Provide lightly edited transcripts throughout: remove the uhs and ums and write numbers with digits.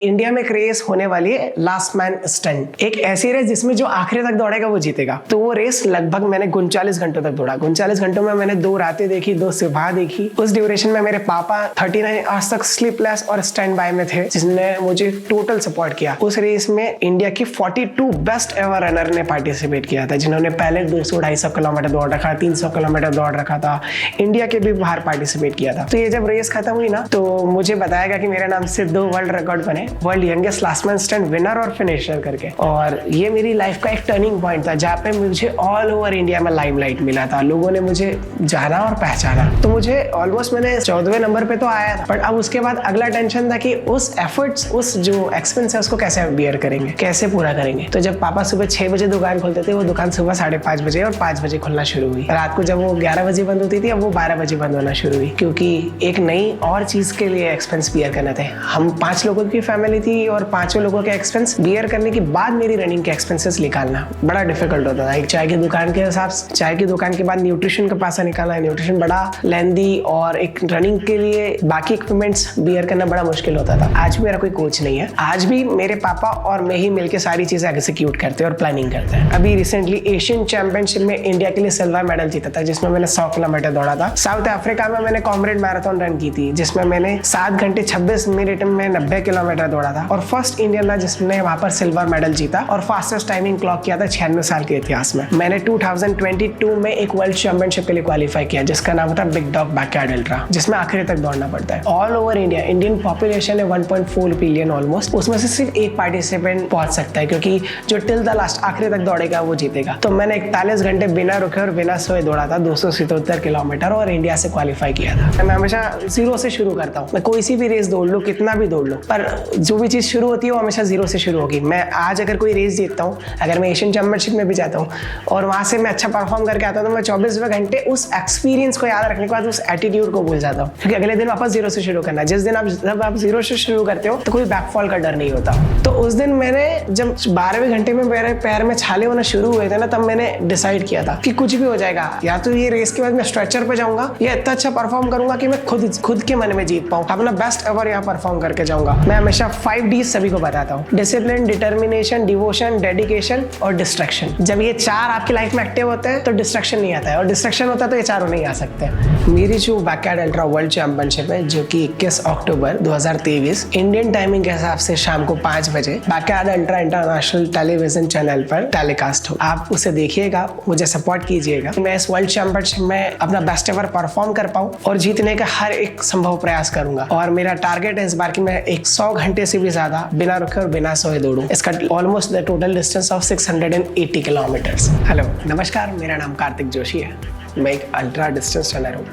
India में एक race होने वाली है लास्ट मैन स्टैंड। एक ऐसी रेस जिसमें जो आखिरी तक दौड़ेगा वो जीतेगा। तो वो रेस लगभग मैंने 39 घंटों तक दौड़ा। 39 घंटों में मैंने 2 रातें देखी, 2 सुबह देखी। उस ड्यूरेशन में मेरे पापा 39 आवर्स तक स्लीपलेस और स्टैंड बाय में थे, जिसने मुझे टोटल सपोर्ट किया। उस रेस में इंडिया की 42 बेस्ट एवर रनर ने पार्टिसिपेट किया था, जिन्होंने पहले 200-250 किलोमीटर दौड़ रखा, 300 किलोमीटर दौड़ रखा था। इंडिया के भी बाहर पार्टिसिपेट किया था। तो ये जब रेस खत्म हुई ना, तो मुझे बताया गया कि मेरे नाम से 2 वर्ल्ड रिकॉर्ड बने, world youngest last man stand winner और फिनिशर करके। और ये मेरी लाइफ का एक टर्निंग पॉइंट था, जहाँ पे मुझे ऑल ओवर इंडिया में लाइमलाइट मिला था। लोगों ने मुझे जाना और पहचाना। तो मुझे ऑलमोस्ट मैंने 14वें नंबर पे तो आया था, बट अब उसके बाद अगला टेंशन था कि उस एफर्ट्स, उस जो एक्सपेंस है उसको कैसे बियर करेंगे, कैसे पूरा करेंगे। तो जब पापा सुबह 6 बजे दुकान खोलते थे, वो दुकान सुबह 5:30 बजे और 5 बजे खुलना शुरू हुई। रात को जब वो 11 बजे बंद होती थी, अब वो 12 बजे बंद होना शुरू हुई, क्योंकि एक नई और चीज के लिए एक्सपेंस बियर करने थे। हम 5 लोगों की फैमिली थी और 5 लोगों के एक्सपेंस बियर करने के बाद मेरी रनिंग के एक्सपेंसेस निकालना बड़ा डिफिकल्ट होता था। एक चाय की दुकान के हिसाब से, चाय की दुकान के बाद न्यूट्रिशन का पैसा निकालना है, न्यूट्रिशन बड़ा लेंदी, और एक रनिंग के लिए बाकी इक्विपमेंट्स बियर करना बड़ा मुश्किल होता था। आज भी मेरा कोई कोच नहीं है, आज भी मेरे पापा और मैं ही मिलकर सारी चीजें एग्जीक्यूट करते हैं और प्लानिंग करते हैं। अभी रिसेंटली एशियन चैंपियनशिप में इंडिया के लिए सिल्वर मेडल जीता था, जिसमें मैंने 100 किलोमीटर दौड़ा था। साउथ अफ्रीका में मैंने कॉमरेड मैराथन रन की थी, जिसमें मैंने 7 घंटे 26 मिनट में 90 किलोमीटर दौड़ा था, और फर्स्ट इंडियन था जिसने वहां पर सिल्वर मेडल जीता और फास्टेस्ट टाइमिंग क्लॉक किया था 96 साल के इतिहास में। मैंने 2022 में एक वर्ल्ड चैंपियनशिप के लिए क्वालिफाई किया, जिसका नाम था बिग डॉग बैकयार्ड अल्ट्रा, जिसमें आखिरी तक दौड़ना पड़ता है। All over India, Indian population है 1.4 बिलियन ऑलमोस्ट, उसमें से सिर्फ एक पार्टिसिपेंट पहुंच सकता है, क्योंकि जो टिल द लास्ट आखिरी तक दौड़ेगा वो जीतेगा। तो मैंने 41 घंटे बिना रुके और बिना सोए दौड़ा था, 277 किलोमीटर, और इंडिया से क्वालिफाई किया था। मैं हमेशा 0 से शुरू करता हूँ। मैं कोई सी भी रेस दौड़ लूँ, कितना भी दौड़ लूँ, पर जो भी चीज शुरू होती है वो हमेशा 0 से शुरू होगी। मैं आज अगर कोई रेस जीतता हूँ, अगर मैं एशियन चैंपियनशिप में भी जाता हूँ और वहां से मैं अच्छा परफॉर्म करके आता हूँ, तो मैं 24वें घंटे उस एक्सपीरियंस को याद रखने के बाद उस एटीट्यूड को भूल जाता हूँ, क्योंकि अगले दिन वापस 0 से शुरू करना है। जिस दिन जब आप 0 से शुरू करते हो तो कोई बैकफॉल का डर नहीं होता। तो उस दिन मैंने जब 12वें घंटे में मेरे पैर में छाले होना शुरू हुए थे ना, तब मैंने डिसाइड किया था कि कुछ भी हो जाएगा, या तो ये रेस के बाद मैं स्ट्रेचर पे जाऊंगा, या इतना अच्छा परफॉर्म करूंगा कि मैं खुद के मन में जीत पाऊँ, अपना बेस्ट एवर यहाँ परफॉर्म करके जाऊंगा। मैं हमेशा 5 Ds सभी को बताता हूँ: डिसिप्लिन, डिटर्मिनेशन, डिवोशन, डेडिकेशन और डिस्ट्रैक्शन। जब ये 4 आपकी लाइफ में एक्टिव होते हैं तो डिस्ट्रैक्शन नहीं आता है, और डिस्ट्रैक्शन होता है तो ये चारों नहीं आ सकते। मेरी जो बैकयार्ड अल्ट्रा वर्ल्ड चैंपियनशिप है, जो कि 21 अक्टूबर 2023 इंडियन टाइमिंग के हिसाब से शाम को 5 बजे backyard ultra international television channel पर टेलीकास्ट हो। आप उसे देखिएगा, मुझे सपोर्ट कीजिएगा। मैं इस वर्ल्ड चैंपियनशिप में अपना बेस्ट एवर परफॉर्म कर पाऊँ और जीतने का हर एक संभव प्रयास करूंगा। और मेरा टारगेट है इस बार कि मैं 100 घंटे से भी ज्यादा बिना रुके और बिना सोए दौड़ूं। इसका almost the total distance of 680 kilometres. Hello, नमस्कार, मेरा नाम कार्तिक जोशी है। मैं एक अल्ट्रा डिस्टेंस रनर हूँ।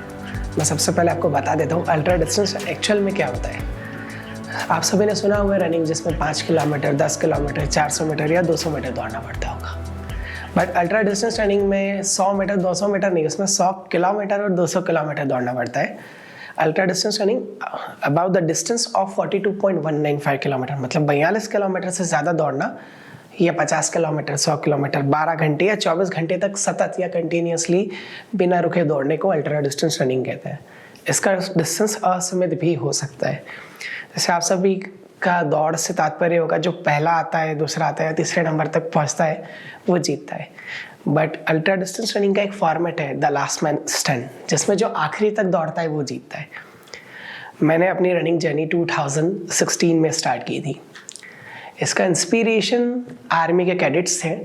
मैं सबसे पहले आपको बता देता हूँ अल्ट्रा डिस्टेंस एक्चुअल में क्या होता है। आप सभी ने सुना हुआ रनिंग, जिसमें 5 किलोमीटर, 10 किलोमीटर, 400 मीटर या 200 मीटर दौड़ना पड़ता होगा। बट अल्ट्रा डिस्टेंस रनिंग में 100 मीटर, 200 मीटर नहीं, उसमें 100 किलोमीटर और 200 किलोमीटर दौड़ना पड़ता है। Ultra distance running about the distance of 42.195 kilometre, मतलब 42 किलोमीटर से ज़्यादा दौड़ना, या 50 किलोमीटर, 100 किलोमीटर 12 घंटे या 24 घंटे तक सतत या कंटिन्यूसली बिना रुके दौड़ने को अल्ट्रा डिस्टेंस रनिंग कहते हैं। इसका डिस्टेंस असीमित भी हो सकता है। जैसे आप सभी का दौड़ से तात्पर्य होगा जो पहला आता है, दूसरा आता है, तीसरे नंबर तक पहुंचता है वो जीतता है। बट अल्ट्रा डिस्टेंस रनिंग का एक फॉर्मेट है, द लास्ट मैन स्टैंड, जिसमें जो आखिरी तक दौड़ता है वो जीतता है। मैंने अपनी रनिंग जर्नी 2016 में स्टार्ट की थी। इसका इंस्पिरेशन आर्मी के कैडेट्स थे,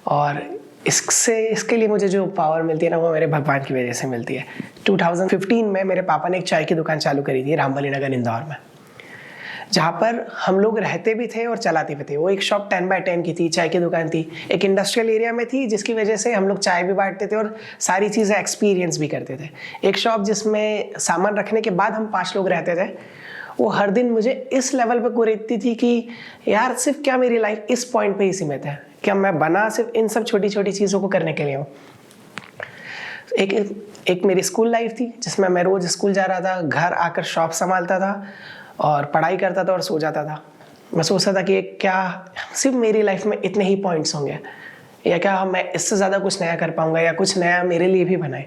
और इसके लिए मुझे जो पावर मिलती है ना, वो मेरे भगवान की वजह से मिलती है। 2015 में मेरे पापा ने एक चाय की दुकान चालू करी थी रामबली नगर इंदौर में, जहाँ पर हम लोग रहते भी थे और चलाते भी थे। वो एक शॉप 10x10 की थी, चाय की दुकान थी, एक इंडस्ट्रियल एरिया में थी, जिसकी वजह से हम लोग चाय भी बांटते थे और सारी चीज़ें एक्सपीरियंस भी करते थे। एक शॉप जिसमें सामान रखने के बाद हम 5 लोग रहते थे, वो हर दिन मुझे इस लेवल पे कुरेदती थी कि यार सिर्फ क्या मेरी लाइफ इस पॉइंट पे ही सीमित है, क्या मैं बना सिर्फ इन सब छोटी छोटी चीज़ों को करने के लिए हूँ। एक मेरी स्कूल लाइफ थी, जिसमें मैं रोज स्कूल जा रहा था, घर आकर शॉप संभालता था और पढ़ाई करता था और सो जाता था। मैं सोचता था कि क्या सिर्फ मेरी लाइफ में इतने ही पॉइंट्स होंगे, या क्या मैं इससे ज़्यादा कुछ नया कर पाऊँगा, या कुछ नया मेरे लिए भी बनाए।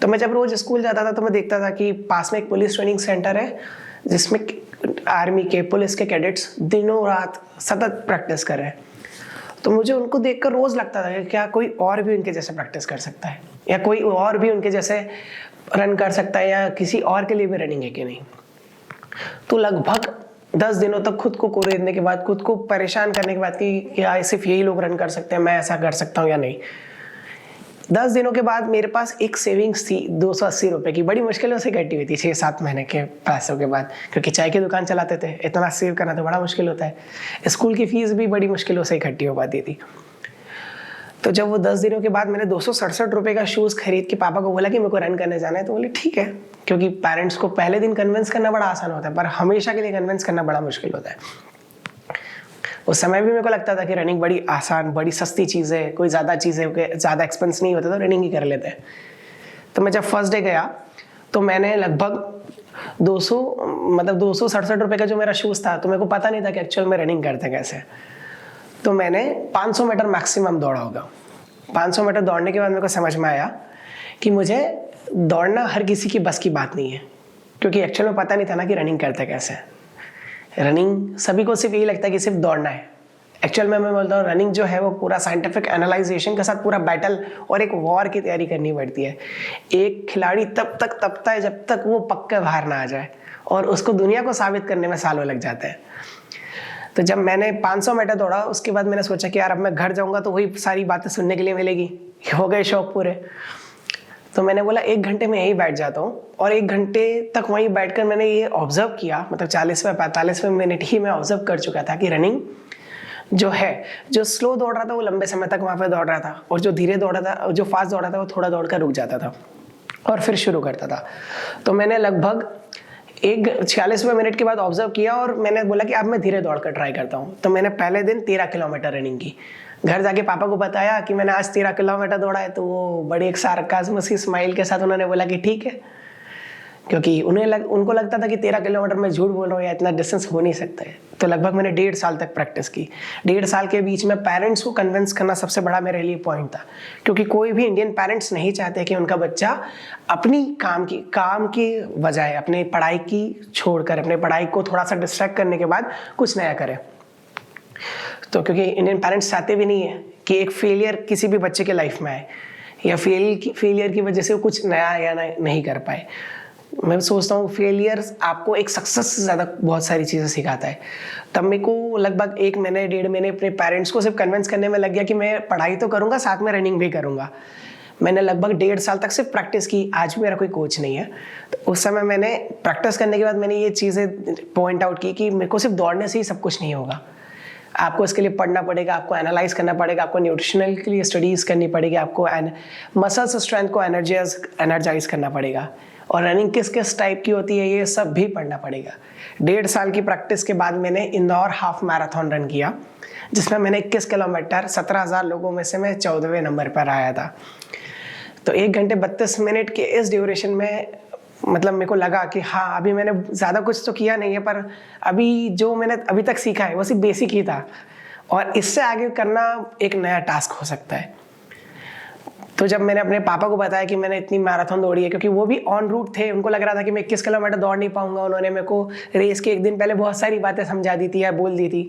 तो मैं जब रोज स्कूल जाता था तो मैं देखता था कि पास में एक पुलिस ट्रेनिंग सेंटर है, जिसमें आर्मी के, पुलिस के कैडेट्स दिनों रात सतत प्रैक्टिस कर रहे हैं। तो मुझे उनको देखकर रोज लगता था कि क्या कोई और भी उनके जैसे प्रैक्टिस कर सकता है, या कोई और भी उनके जैसे रन कर सकता है, या किसी और के लिए भी रनिंग है कि नहीं। तो लगभग 10 दिनों तक खुद को कोरेदने के बाद, खुद को परेशान करने के बाद कि क्या सिर्फ यही लोग रन कर सकते हैं, मैं ऐसा कर सकता हूँ या नहीं। 10 दिनों के बाद मेरे पास एक सेविंग्स थी 280 रुपए की, बड़ी मुश्किलों से इकट्ठी हुई थी 6-7 महीने के पैसों के बाद, क्योंकि चाय की दुकान चलाते थे, इतना सेव करना तो बड़ा मुश्किल होता है। स्कूल की फीस भी बड़ी मुश्किलों से इकट्ठी हो पाती थी। तो जब वो 10 दिनों के बाद मैंने 267 रुपए का शूज़ खरीद के पापा को बोला कि मेरे को रन करने जाना है, तो बोले ठीक है, क्योंकि पेरेंट्स को पहले दिन कन्विंस करना बड़ा आसान होता है, पर हमेशा के लिए कन्विंस करना बड़ा मुश्किल होता है। उस समय भी मेरे को लगता था कि रनिंग बड़ी आसान, बड़ी सस्ती चीज़ है, कोई ज़्यादा चीज़ है, ज़्यादा एक्सपेंस नहीं होता, तो रनिंग ही कर लेते हैं। तो मैं जब फर्स्ट डे गया तो मैंने लगभग 267 रुपये का जो मेरा शूज़ था, तो मेरे को पता नहीं था कि एक्चुअल में रनिंग करते कैसे। तो मैंने 500 मीटर मैक्सिमम दौड़ा होगा। 500 मीटर दौड़ने के बाद मेरे को समझ में आया कि मुझे दौड़ना हर किसी की बस की बात नहीं है, क्योंकि एक्चुअल में पता नहीं था ना कि रनिंग करते कैसे। रनिंग सभी को सिर्फ यही लगता है कि सिर्फ दौड़ना है। एक्चुअल में मैं बोलता हूँ रनिंग जो है वो पूरा साइंटिफिक एनालाइजेशन के साथ पूरा बैटल और एक वॉर की तैयारी करनी पड़ती है। एक खिलाड़ी तब तक तपता है जब तक वो पक्का बाहर ना आ जाए, और उसको दुनिया को साबित करने में सालों लग जाते हैं। तो जब मैंने 500 मीटर दौड़ा, उसके बाद मैंने सोचा कि यार अब मैं घर जाऊँगा तो वही सारी बातें सुनने के लिए मिलेगी, हो गए शौक पूरे। तो मैंने बोला 1 घंटे में यहीं बैठ जाता हूँ, और 1 घंटे तक वहीं बैठकर मैंने ये ऑब्जर्व किया, मतलब 40वें-45वें मिनट ही मैं ऑब्जर्व कर चुका था कि रनिंग जो है, जो स्लो दौड़ रहा था वो लंबे समय तक वहाँ पे दौड़ रहा था, और जो धीरे दौड़ा था, जो फास्ट दौड़ा था, वो थोड़ा दौड़ कर रुक जाता था और फिर शुरू करता था। तो मैंने लगभग 46वें मिनट के बाद ऑब्जर्व किया, और मैंने बोला कि अब मैं धीरे दौड़ कर ट्राई करता हूँ। तो मैंने पहले दिन 13 किलोमीटर रनिंग की। घर जाके पापा को बताया कि मैंने आज 13 किलोमीटर दौड़ा है, तो वो बड़ी एक सार्काज़्म सी स्माइल के साथ उन्होंने बोला कि ठीक है, क्योंकि उनको लगता था कि 13 किलोमीटर में झूठ बोल रहा हूँ या इतना डिस्टेंस हो नहीं सकता है। तो लगभग मैंने 1.5 साल तक प्रैक्टिस की। 1.5 साल के बीच में पेरेंट्स को कन्विंस करना सबसे बड़ा मेरे लिए पॉइंट था, क्योंकि कोई भी इंडियन पेरेंट्स नहीं चाहते कि उनका बच्चा अपनी काम की बजाय अपनी पढ़ाई की छोड़कर, अपने पढ़ाई को थोड़ा सा डिस्ट्रैक्ट करने के बाद कुछ नया करे। तो क्योंकि इंडियन पेरेंट्स चाहते भी नहीं है कि एक फेलियर किसी भी बच्चे के लाइफ में आए, या फेलियर की वजह से वो कुछ नया या नहीं कर पाए। मैं सोचता हूँ फेलियर आपको एक सक्सेस से ज़्यादा बहुत सारी चीज़ें सिखाता है। तब मेरे को लगभग 1 महीने 1.5 महीने अपने पेरेंट्स को सिर्फ कन्विंस करने में लग गया कि मैं पढ़ाई तो करूँगा, साथ में रनिंग भी करूँगा। मैंने लगभग 1.5 साल तक सिर्फ प्रैक्टिस की। आज भी मेरा कोई कोच नहीं है। तो उस समय मैंने प्रैक्टिस करने के बाद मैंने ये चीज़ें पॉइंट आउट की कि मेरे को सिर्फ दौड़ने से ही सब कुछ नहीं होगा। आपको इसके लिए पढ़ना पड़ेगा, आपको एनालाइज करना पड़ेगा, आपको न्यूट्रिशनल के लिए स्टडीज़ करनी पड़ेगी, आपको मसल्स स्ट्रेंथ को एनर्जाइज करना पड़ेगा, और रनिंग किस किस टाइप की होती है ये सब भी पढ़ना पड़ेगा। 1.5 साल की प्रैक्टिस के बाद मैंने इंदौर हाफ मैराथन रन किया, जिसमें मैंने 21 किलोमीटर 17,000 लोगों में से मैं 14वें नंबर पर आया था। तो 1 घंटे 32 मिनट के इस ड्यूरेशन में मतलब मेरे को लगा कि हाँ, अभी मैंने ज़्यादा कुछ तो किया नहीं है, पर अभी जो मैंने अभी तक सीखा है वो सिर्फ बेसिक ही था, और इससे आगे करना एक नया टास्क हो सकता है। तो जब मैंने अपने पापा को बताया कि मैंने इतनी मैराथन दौड़ी है, क्योंकि वो भी ऑन रूट थे, उनको लग रहा था कि मैं 21 किलोमीटर दौड़ नहीं पाऊंगा। उन्होंने मेरे को रेस के 1 दिन पहले बहुत सारी बातें समझा दी थी या बोल दी थी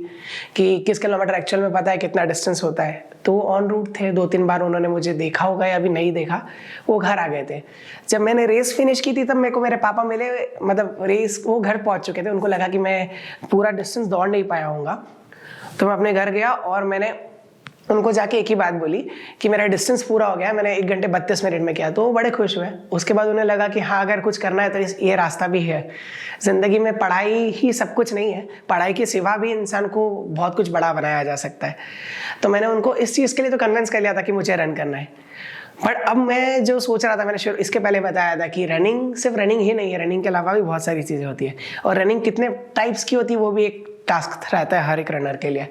कि 21 किलोमीटर एक्चुअल में पता है कितना डिस्टेंस होता है। तो वो ऑन रूट थे, 2-3 बार उन्होंने मुझे देखा होगा या अभी नहीं देखा, वो घर आ गए थे। जब मैंने रेस फिनिश की थी तब मेरे को मेरे पापा मिले, मतलब रेस वो घर पहुँच चुके थे। उनको लगा कि मैं पूरा डिस्टेंस दौड़ नहीं पाया हूँगा। तो मैं अपने घर गया और मैंने उनको जाके एक ही बात बोली कि मेरा डिस्टेंस पूरा हो गया, मैंने 1 घंटे 32 मिनट में किया। तो वो बड़े खुश हुए। उसके बाद उन्हें लगा कि हाँ, अगर कुछ करना है तो ये रास्ता भी है। ज़िंदगी में पढ़ाई ही सब कुछ नहीं है, पढ़ाई के सिवा भी इंसान को बहुत कुछ बड़ा बनाया जा सकता है। तो मैंने उनको इस चीज़ के लिए तो कन्विंस कर लिया था कि मुझे रन करना है। बट अब मैं जो सोच रहा था, मैंने इसके पहले बताया था कि रनिंग सिर्फ रनिंग ही नहीं है, रनिंग के अलावा भी बहुत सारी चीज़ें होती है, और रनिंग कितने टाइप्स की होती है वो भी एक टास्क रहता है हर एक रनर के लिए।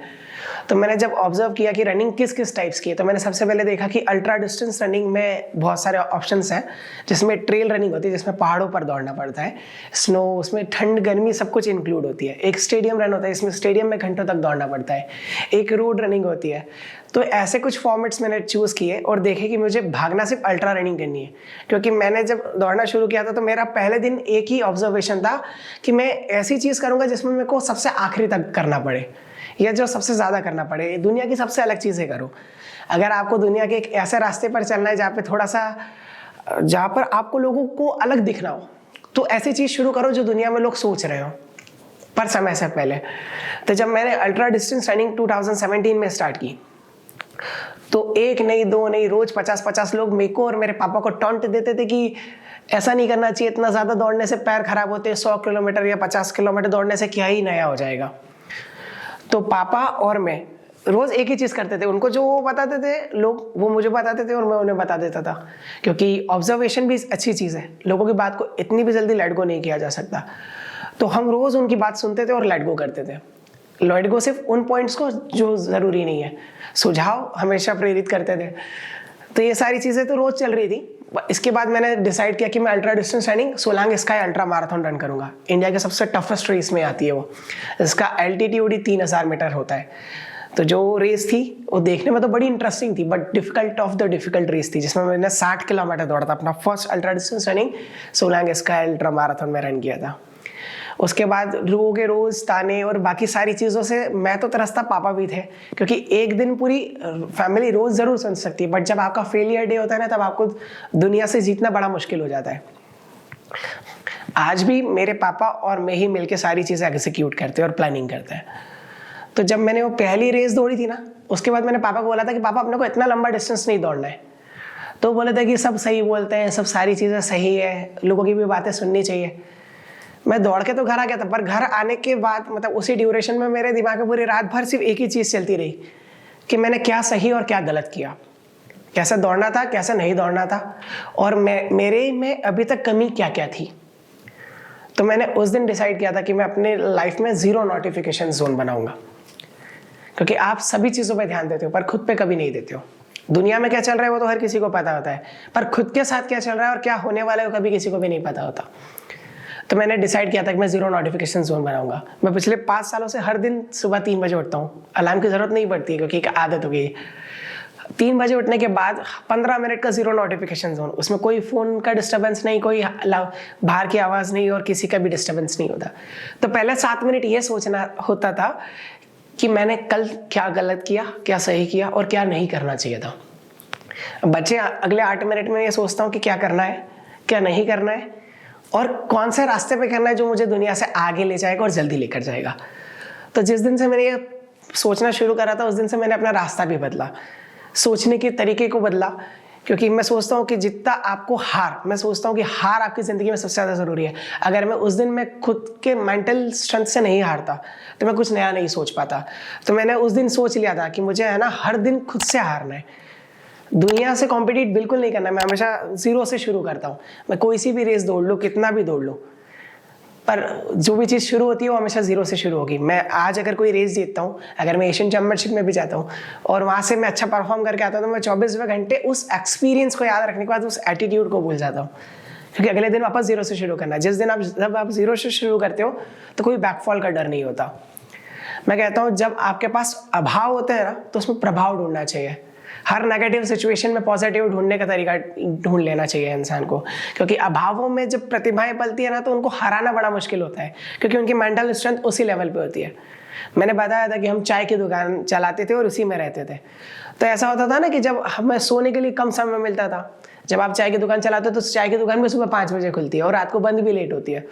तो मैंने जब ऑब्जर्व किया कि रनिंग किस किस टाइप्स की है, तो मैंने सबसे पहले देखा कि अल्ट्रा डिस्टेंस रनिंग में बहुत सारे ऑप्शंस हैं, जिसमें ट्रेल रनिंग होती है, जिसमें पहाड़ों पर दौड़ना पड़ता है, स्नो, उसमें ठंड गर्मी सब कुछ इंक्लूड होती है। एक स्टेडियम रन होता है, इसमें स्टेडियम में घंटों तक दौड़ना पड़ता है। एक रोड रनिंग होती है। तो ऐसे कुछ फॉर्मेट्स मैंने चूज़ किए और देखे कि मुझे भागना सिर्फ अल्ट्रा रनिंग करनी है। क्योंकि मैंने जब दौड़ना शुरू किया था तो मेरा पहले दिन एक ही ऑब्जर्वेशन था कि मैं ऐसी चीज़ करूँगा जिसमें मेरे को सबसे आखिरी तक करना पड़े, या जो सबसे ज़्यादा करना पड़े, दुनिया की सबसे अलग चीज़ें करो। अगर आपको दुनिया के एक ऐसे रास्ते पर चलना है जहाँ पर आपको लोगों को अलग दिखना हो, तो ऐसी चीज़ शुरू करो जो दुनिया में लोग सोच रहे हो पर समय से पहले। तो जब मैंने अल्ट्रा डिस्टेंस रनिंग 2017 में स्टार्ट की, तो एक नहीं दो नहीं, रोज 50-50 लोग मेरे को और मेरे पापा को टॉन्ट देते थे कि ऐसा नहीं करना चाहिए, इतना ज़्यादा दौड़ने से पैर खराब होते हैं, 100 किलोमीटर या 50 किलोमीटर दौड़ने से क्या ही नया हो जाएगा। तो पापा और मैं रोज़ एक ही चीज़ करते थे, उनको जो वो बताते थे लोग वो मुझे बताते थे और मैं उन्हें बता देता था। क्योंकि ऑब्जर्वेशन भी अच्छी चीज़ है, लोगों की बात को इतनी भी जल्दी लेट गो नहीं किया जा सकता। तो हम रोज़ उनकी बात सुनते थे और लेट गो करते थे। लेट गो सिर्फ उन पॉइंट्स को जो ज़रूरी नहीं है, सुझाव हमेशा प्रेरित करते थे। तो ये सारी चीज़ें तो रोज़ चल रही थी। इसके बाद मैंने डिसाइड किया कि मैं ultra distance running Solang sky ultra marathon run करूंगा। इंडिया के सबसे टफेस्ट रेस में आती है वो, इसका एल्टीट्यूड ही 3000 मीटर होता है। तो जो रेस थी वो देखने में तो बड़ी इंटरेस्टिंग थी, but difficult of the difficult race थी, जिसमें मैंने 60 किलोमीटर दौड़ा था। अपना first ultra distance running Solang sky ultra marathon में रन किया था। उसके बाद लोगों के रोज़ ताने और बाकी सारी चीज़ों से मैं तो तरसता, पापा भी थे। क्योंकि एक दिन पूरी फैमिली रोज़ ज़रूर सुन सकती है, बट जब आपका फेलियर डे होता है ना, तब आपको दुनिया से जीतना बड़ा मुश्किल हो जाता है। आज भी मेरे पापा और मैं ही मिलकर सारी चीज़ें एग्जीक्यूट करते हैं और प्लानिंग करते हैं। तो जब मैंने वो पहली रेस दौड़ी थी ना, उसके बाद मैंने पापा को बोला था कि पापा अपने को इतना लंबा डिस्टेंस नहीं दौड़ना है। तो बोले थे कि सब सही बोलते हैं, सब सारी चीज़ें सही है, लोगों की भी बातें सुननी चाहिए। मैं दौड़ के तो घर आ गया था, पर घर आने के बाद मतलब उसी ड्यूरेशन में मेरे दिमाग में पूरी रात भर सिर्फ एक ही चीज़ चलती रही कि मैंने क्या सही और क्या गलत किया, कैसे दौड़ना था, कैसे नहीं दौड़ना था, और मेरे में अभी तक कमी क्या क्या थी। तो मैंने उस दिन डिसाइड किया था कि मैं अपने लाइफ में 0 नोटिफिकेशन जोन बनाऊंगा। क्योंकि आप सभी चीज़ों पर ध्यान देते हो पर खुद पे कभी नहीं देते हो। दुनिया में क्या चल रहा है वो तो हर किसी को पता होता है, पर खुद के साथ क्या चल रहा है और क्या होने वाला है वो कभी किसी को भी नहीं पता होता। तो मैंने डिसाइड किया था कि मैं 0 नोटिफिकेशन जोन बनाऊंगा। मैं पिछले 5 सालों से हर दिन सुबह 3 बजे उठता हूँ। अलार्म की ज़रूरत नहीं पड़ती है क्योंकि एक आदत हो गई है। 3 बजे उठने के बाद 15 मिनट का 0 नोटिफिकेशन जोन, उसमें कोई फ़ोन का डिस्टर्बेंस नहीं, कोई बाहर की आवाज़ नहीं और किसी का भी डिस्टर्बेंस नहीं होता। तो पहले 7 मिनट ये सोचना होता था कि मैंने कल क्या गलत किया, क्या सही किया और क्या नहीं करना चाहिए था। बचे अगले 8 मिनट में ये सोचता हूँ कि क्या करना है, क्या नहीं करना है और कौन से रास्ते पे करना है जो मुझे दुनिया से आगे ले जाएगा और जल्दी लेकर जाएगा। तो जिस दिन से मैंने ये सोचना शुरू करा था, उस दिन से मैंने अपना रास्ता भी बदला, सोचने के तरीके को बदला। क्योंकि मैं सोचता हूँ कि जितना आपको मैं सोचता हूँ कि हार आपकी ज़िंदगी में सबसे ज़्यादा ज़रूरी है। अगर मैं उस दिन मैं खुद के मेंटल स्ट्रेंथ से नहीं हारता तो मैं कुछ नया नहीं सोच पाता। तो मैंने उस दिन सोच लिया था कि मुझे है ना हर दिन खुद से हारना है, दुनिया से कॉम्पिटिट बिल्कुल नहीं करना है। मैं हमेशा 0 से शुरू करता हूँ। मैं कोई सी भी रेस दौड़ लूँ, कितना भी दौड़ लूँ, पर जो भी चीज़ शुरू होती है वो हमेशा 0 से शुरू होगी। मैं आज अगर कोई रेस जीतता हूँ, अगर मैं एशियन चैम्पियनशिप में भी जाता हूँ और वहाँ से मैं अच्छा परफॉर्म करके आता हूँ, तो मैं 24वें घंटे उस एक्सपीरियंस को याद रखने के बाद उस एटीट्यूड को भूल जाता हूँ। क्योंकि अगले दिन वापस 0 से शुरू करना है। जिस दिन जब आप 0 से शुरू करते हो तो कोई बैकफॉल का डर नहीं होता। मैं कहता हूँ जब आपके पास अभाव होते हैं ना, तो उसमें प्रभाव ढूंढना चाहिए। हर नेगेटिव सिचुएशन में पॉजिटिव ढूंढने का तरीका ढूंढ लेना चाहिए इंसान को। क्योंकि अभावों में जब प्रतिभाएं पलती है ना, तो उनको हराना बड़ा मुश्किल होता है, क्योंकि उनकी मेंटल स्ट्रेंथ उसी लेवल पे होती है। मैंने बताया था कि हम चाय की दुकान चलाते थे और उसी में रहते थे। तो ऐसा होता था ना कि जब हमें सोने के लिए कम समय मिलता था, जब आप चाय की दुकान चलाते हो तो चाय की दुकान भी सुबह 5 बजे खुलती है और रात को बंद भी लेट होती है।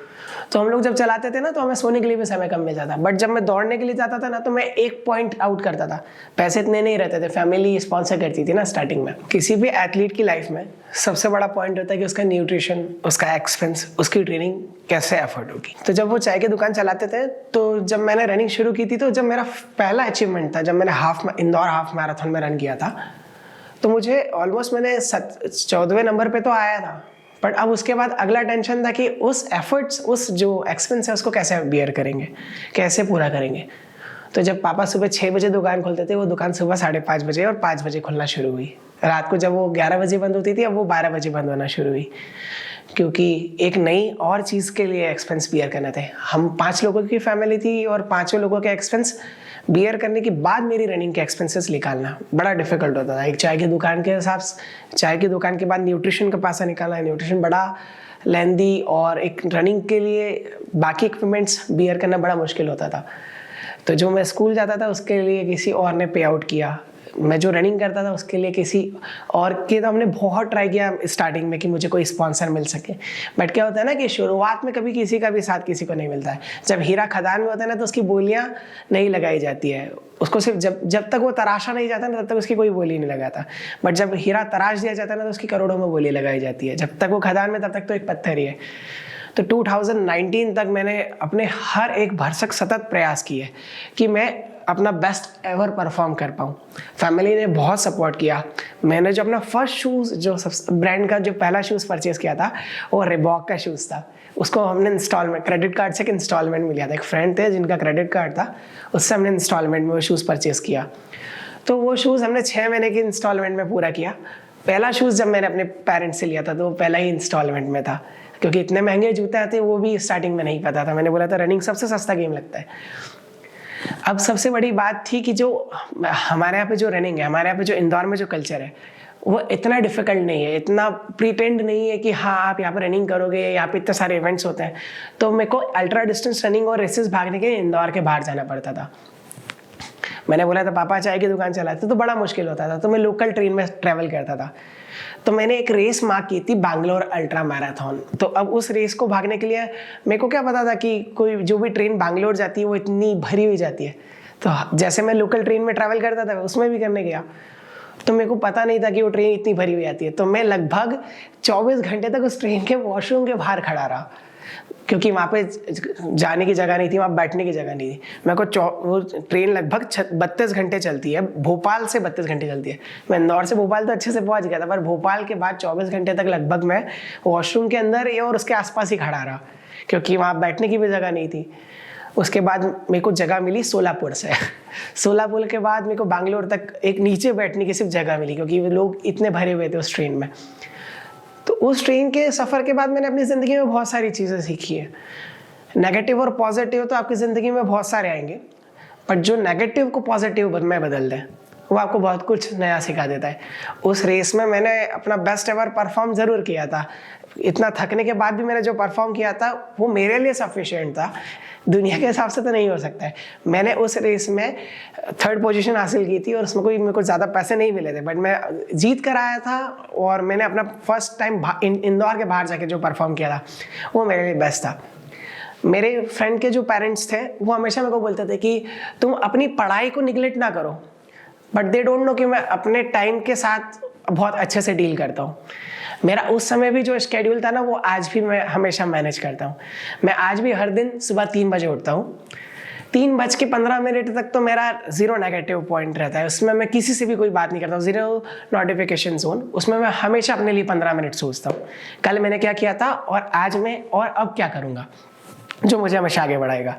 तो हम लोग जब चलाते थे ना, तो हमें सोने के लिए भी समय कम मिल जाता। बट जब मैं दौड़ने के लिए जाता था ना, तो मैं एक पॉइंट आउट करता था। पैसे इतने नहीं रहते थे, फैमिली स्पॉन्सर करती थी ना स्टार्टिंग में। किसी भी एथलीट की लाइफ में सबसे बड़ा पॉइंट होता है कि उसका न्यूट्रिशन, उसका एक्सपेंस, उसकी ट्रेनिंग कैसे एफर्ट होगी। तो जब वो चाय की दुकान चलाते थे, तो जब मैंने रनिंग शुरू की थी, तो जब मेरा पहला अचीवमेंट था, जब मैंने इंदौर हाफ मैराथन में रन किया था, तो मुझे ऑलमोस्ट मैंने 14वें नंबर पे तो आया था, बट अब उसके बाद अगला टेंशन था कि उस एफर्ट्स, उस जो एक्सपेंस है उसको कैसे बियर करेंगे, कैसे पूरा करेंगे। तो जब पापा सुबह 6 बजे दुकान खोलते थे, वो दुकान सुबह 5:30 बजे और 5 बजे खुलना शुरू हुई। रात को जब वो 11 बजे बंद होती थी, अब वो 12 बजे बंद होना शुरू हुई, क्योंकि एक नई और चीज़ के लिए एक्सपेंस बियर करने थे। हम 5 लोगों की फैमिली थी और 5 लोगों के एक्सपेंस बियर करने के बाद मेरी रनिंग के एक्सपेंसेस निकालना बड़ा डिफिकल्ट होता था। एक चाय की दुकान के हिसाब से, चाय की दुकान के बाद न्यूट्रिशन का पासा निकालना, न्यूट्रिशन बड़ा लेंदी, और एक रनिंग के लिए बाकी इक्विपमेंट्स बियर करना बड़ा मुश्किल होता था। तो जो मैं स्कूल जाता था उसके लिए किसी और ने पे आउट किया, मैं जो रनिंग करता था उसके लिए किसी और के, तो हमने बहुत ट्राई किया स्टार्टिंग में कि मुझे कोई स्पॉन्सर मिल सके। बट क्या होता है ना कि शुरुआत में कभी किसी का भी साथ किसी को नहीं मिलता है। जब हीरा खदान में होता है ना, तो उसकी बोलियां नहीं लगाई जाती है, उसको सिर्फ जब तक वो तराशा नहीं जाता ना, तब तक उसकी कोई बोली नहीं लगाता। बट जब हीरा तराश दिया जाता है ना, तो उसकी करोड़ों में बोली लगाई जाती है। जब तक वो खदान में, तब तक तो एक पत्थर ही है। तो 2019 तक मैंने अपने हर एक भरसक सतत प्रयास किए कि मैं अपना बेस्ट एवर परफॉर्म कर पाऊँ। फैमिली ने बहुत सपोर्ट किया। मैंने जो अपना फर्स्ट शूज़, जो सब ब्रांड का जो पहला शूज़ परचेज़ किया था, वो रिबॉक का शूज़ था। उसको हमने इंस्टॉलमेंट, क्रेडिट कार्ड से एक इंस्टॉलमेंट मिल गया था। एक फ्रेंड थे जिनका क्रेडिट कार्ड था, उससे हमने इंस्टॉलमेंट में वो शूज़ परचेज़ किया। तो वो शूज़ हमने 6 महीने की इंस्टॉलमेंट में पूरा किया। पहला शूज़ जब मैंने अपने पेरेंट्स से लिया था, तो वो पहला ही इंस्टॉलमेंट में था, क्योंकि इतने महंगे जूते आते वो भी स्टार्टिंग में नहीं पता था। मैंने बोला था रनिंग सबसे सस्ता गेम लगता है। अब सबसे बड़ी बात थी कि जो हमारे यहाँ पे जो रनिंग है, हमारे यहाँ पे जो इंदौर में जो कल्चर है, वो इतना डिफिकल्ट नहीं है, इतना प्रीटेंड नहीं है कि हाँ आप यहाँ पे रनिंग करोगे, यहाँ पे इतने सारे इवेंट्स होते हैं। तो मेरे को अल्ट्रा डिस्टेंस रनिंग और रेसेस भागने के लिए इंदौर के बाहर जाना पड़ता था। मैंने बोला था पापा चाय की दुकान चलाते, तो बड़ा मुश्किल होता था, तो मैं लोकल ट्रेन में ट्रैवल करता था। तो मैंने एक रेस मार्क की थी, बैंगलोर अल्ट्रा मैराथन। तो अब उस रेस को भागने के लिए मेरे को क्या पता था कि कोई जो भी ट्रेन बैंगलोर जाती है वो इतनी भरी हुई जाती है। तो जैसे मैं लोकल ट्रेन में ट्रैवल करता था, उसमें भी करने गया, तो मेरे को पता नहीं था कि वो ट्रेन इतनी भरी हुई आती है। तो मैं लगभग 24 घंटे तक उस ट्रेन के वॉशरूम के बाहर खड़ा रहा, क्योंकि वहाँ पे जाने की जगह नहीं थी, वहाँ बैठने की जगह नहीं थी। मेरे को वो ट्रेन लगभग 32 घंटे चलती है, भोपाल से 32 घंटे चलती है। मैं इंदौर से भोपाल तो अच्छे से पहुँच गया था, पर भोपाल के बाद 24 घंटे तक लगभग मैं वॉशरूम के अंदर और उसके आसपास ही खड़ा रहा, क्योंकि वहाँ बैठने की भी जगह नहीं थी। उसके बाद मेरे को जगह मिली सोलापुर से। सोलापुर के बाद मेरे को बैंगलोर तक एक नीचे बैठने की सिर्फ जगह मिली, क्योंकि लोग इतने भरे हुए थे उस ट्रेन में। तो उस ट्रेन के सफ़र के बाद मैंने अपनी ज़िंदगी में बहुत सारी चीज़ें सीखी है। नेगेटिव और पॉजिटिव तो आपकी ज़िंदगी में बहुत सारे आएंगे, बट जो नेगेटिव को पॉजिटिव में बदल दें, वो आपको बहुत कुछ नया सिखा देता है। उस रेस में मैंने अपना बेस्ट एवर परफॉर्म ज़रूर किया था। इतना थकने के बाद भी मैंने जो परफॉर्म किया था वो मेरे लिए सफिशिएंट था, दुनिया के हिसाब से तो नहीं हो सकता है। मैंने उस रेस में 3rd पोजीशन हासिल की थी और उसमें कोई मेरे को ज़्यादा पैसे नहीं मिले थे, बट मैं जीत कर आया था। और मैंने अपना फर्स्ट टाइम इंदौर के बाहर जाके जो परफॉर्म किया था वो मेरे लिए बेस्ट था। मेरे फ्रेंड के जो पेरेंट्स थे वो हमेशा मेरे को बोलते थे कि तुम अपनी पढ़ाई को निगलेक्ट ना करो, बट दे डोंट नो कि मैं अपने टाइम के साथ बहुत अच्छे से डील करता हूँ। मेरा उस समय भी जो शेड्यूल था ना, वो आज भी मैं हमेशा मैनेज करता हूँ। मैं आज भी हर दिन सुबह 3 बजे उठता हूँ। 3:15 तक तो मेरा 0 नेगेटिव पॉइंट रहता है। उसमें मैं किसी से भी कोई बात नहीं करता हूँ, 0 नोटिफिकेशन जोन। उसमें मैं हमेशा अपने लिए 15 मिनट सोचता हूँ, कल मैंने क्या किया था और आज मैं और अब क्या करूँगा जो मुझे हमेशा आगे बढ़ाएगा।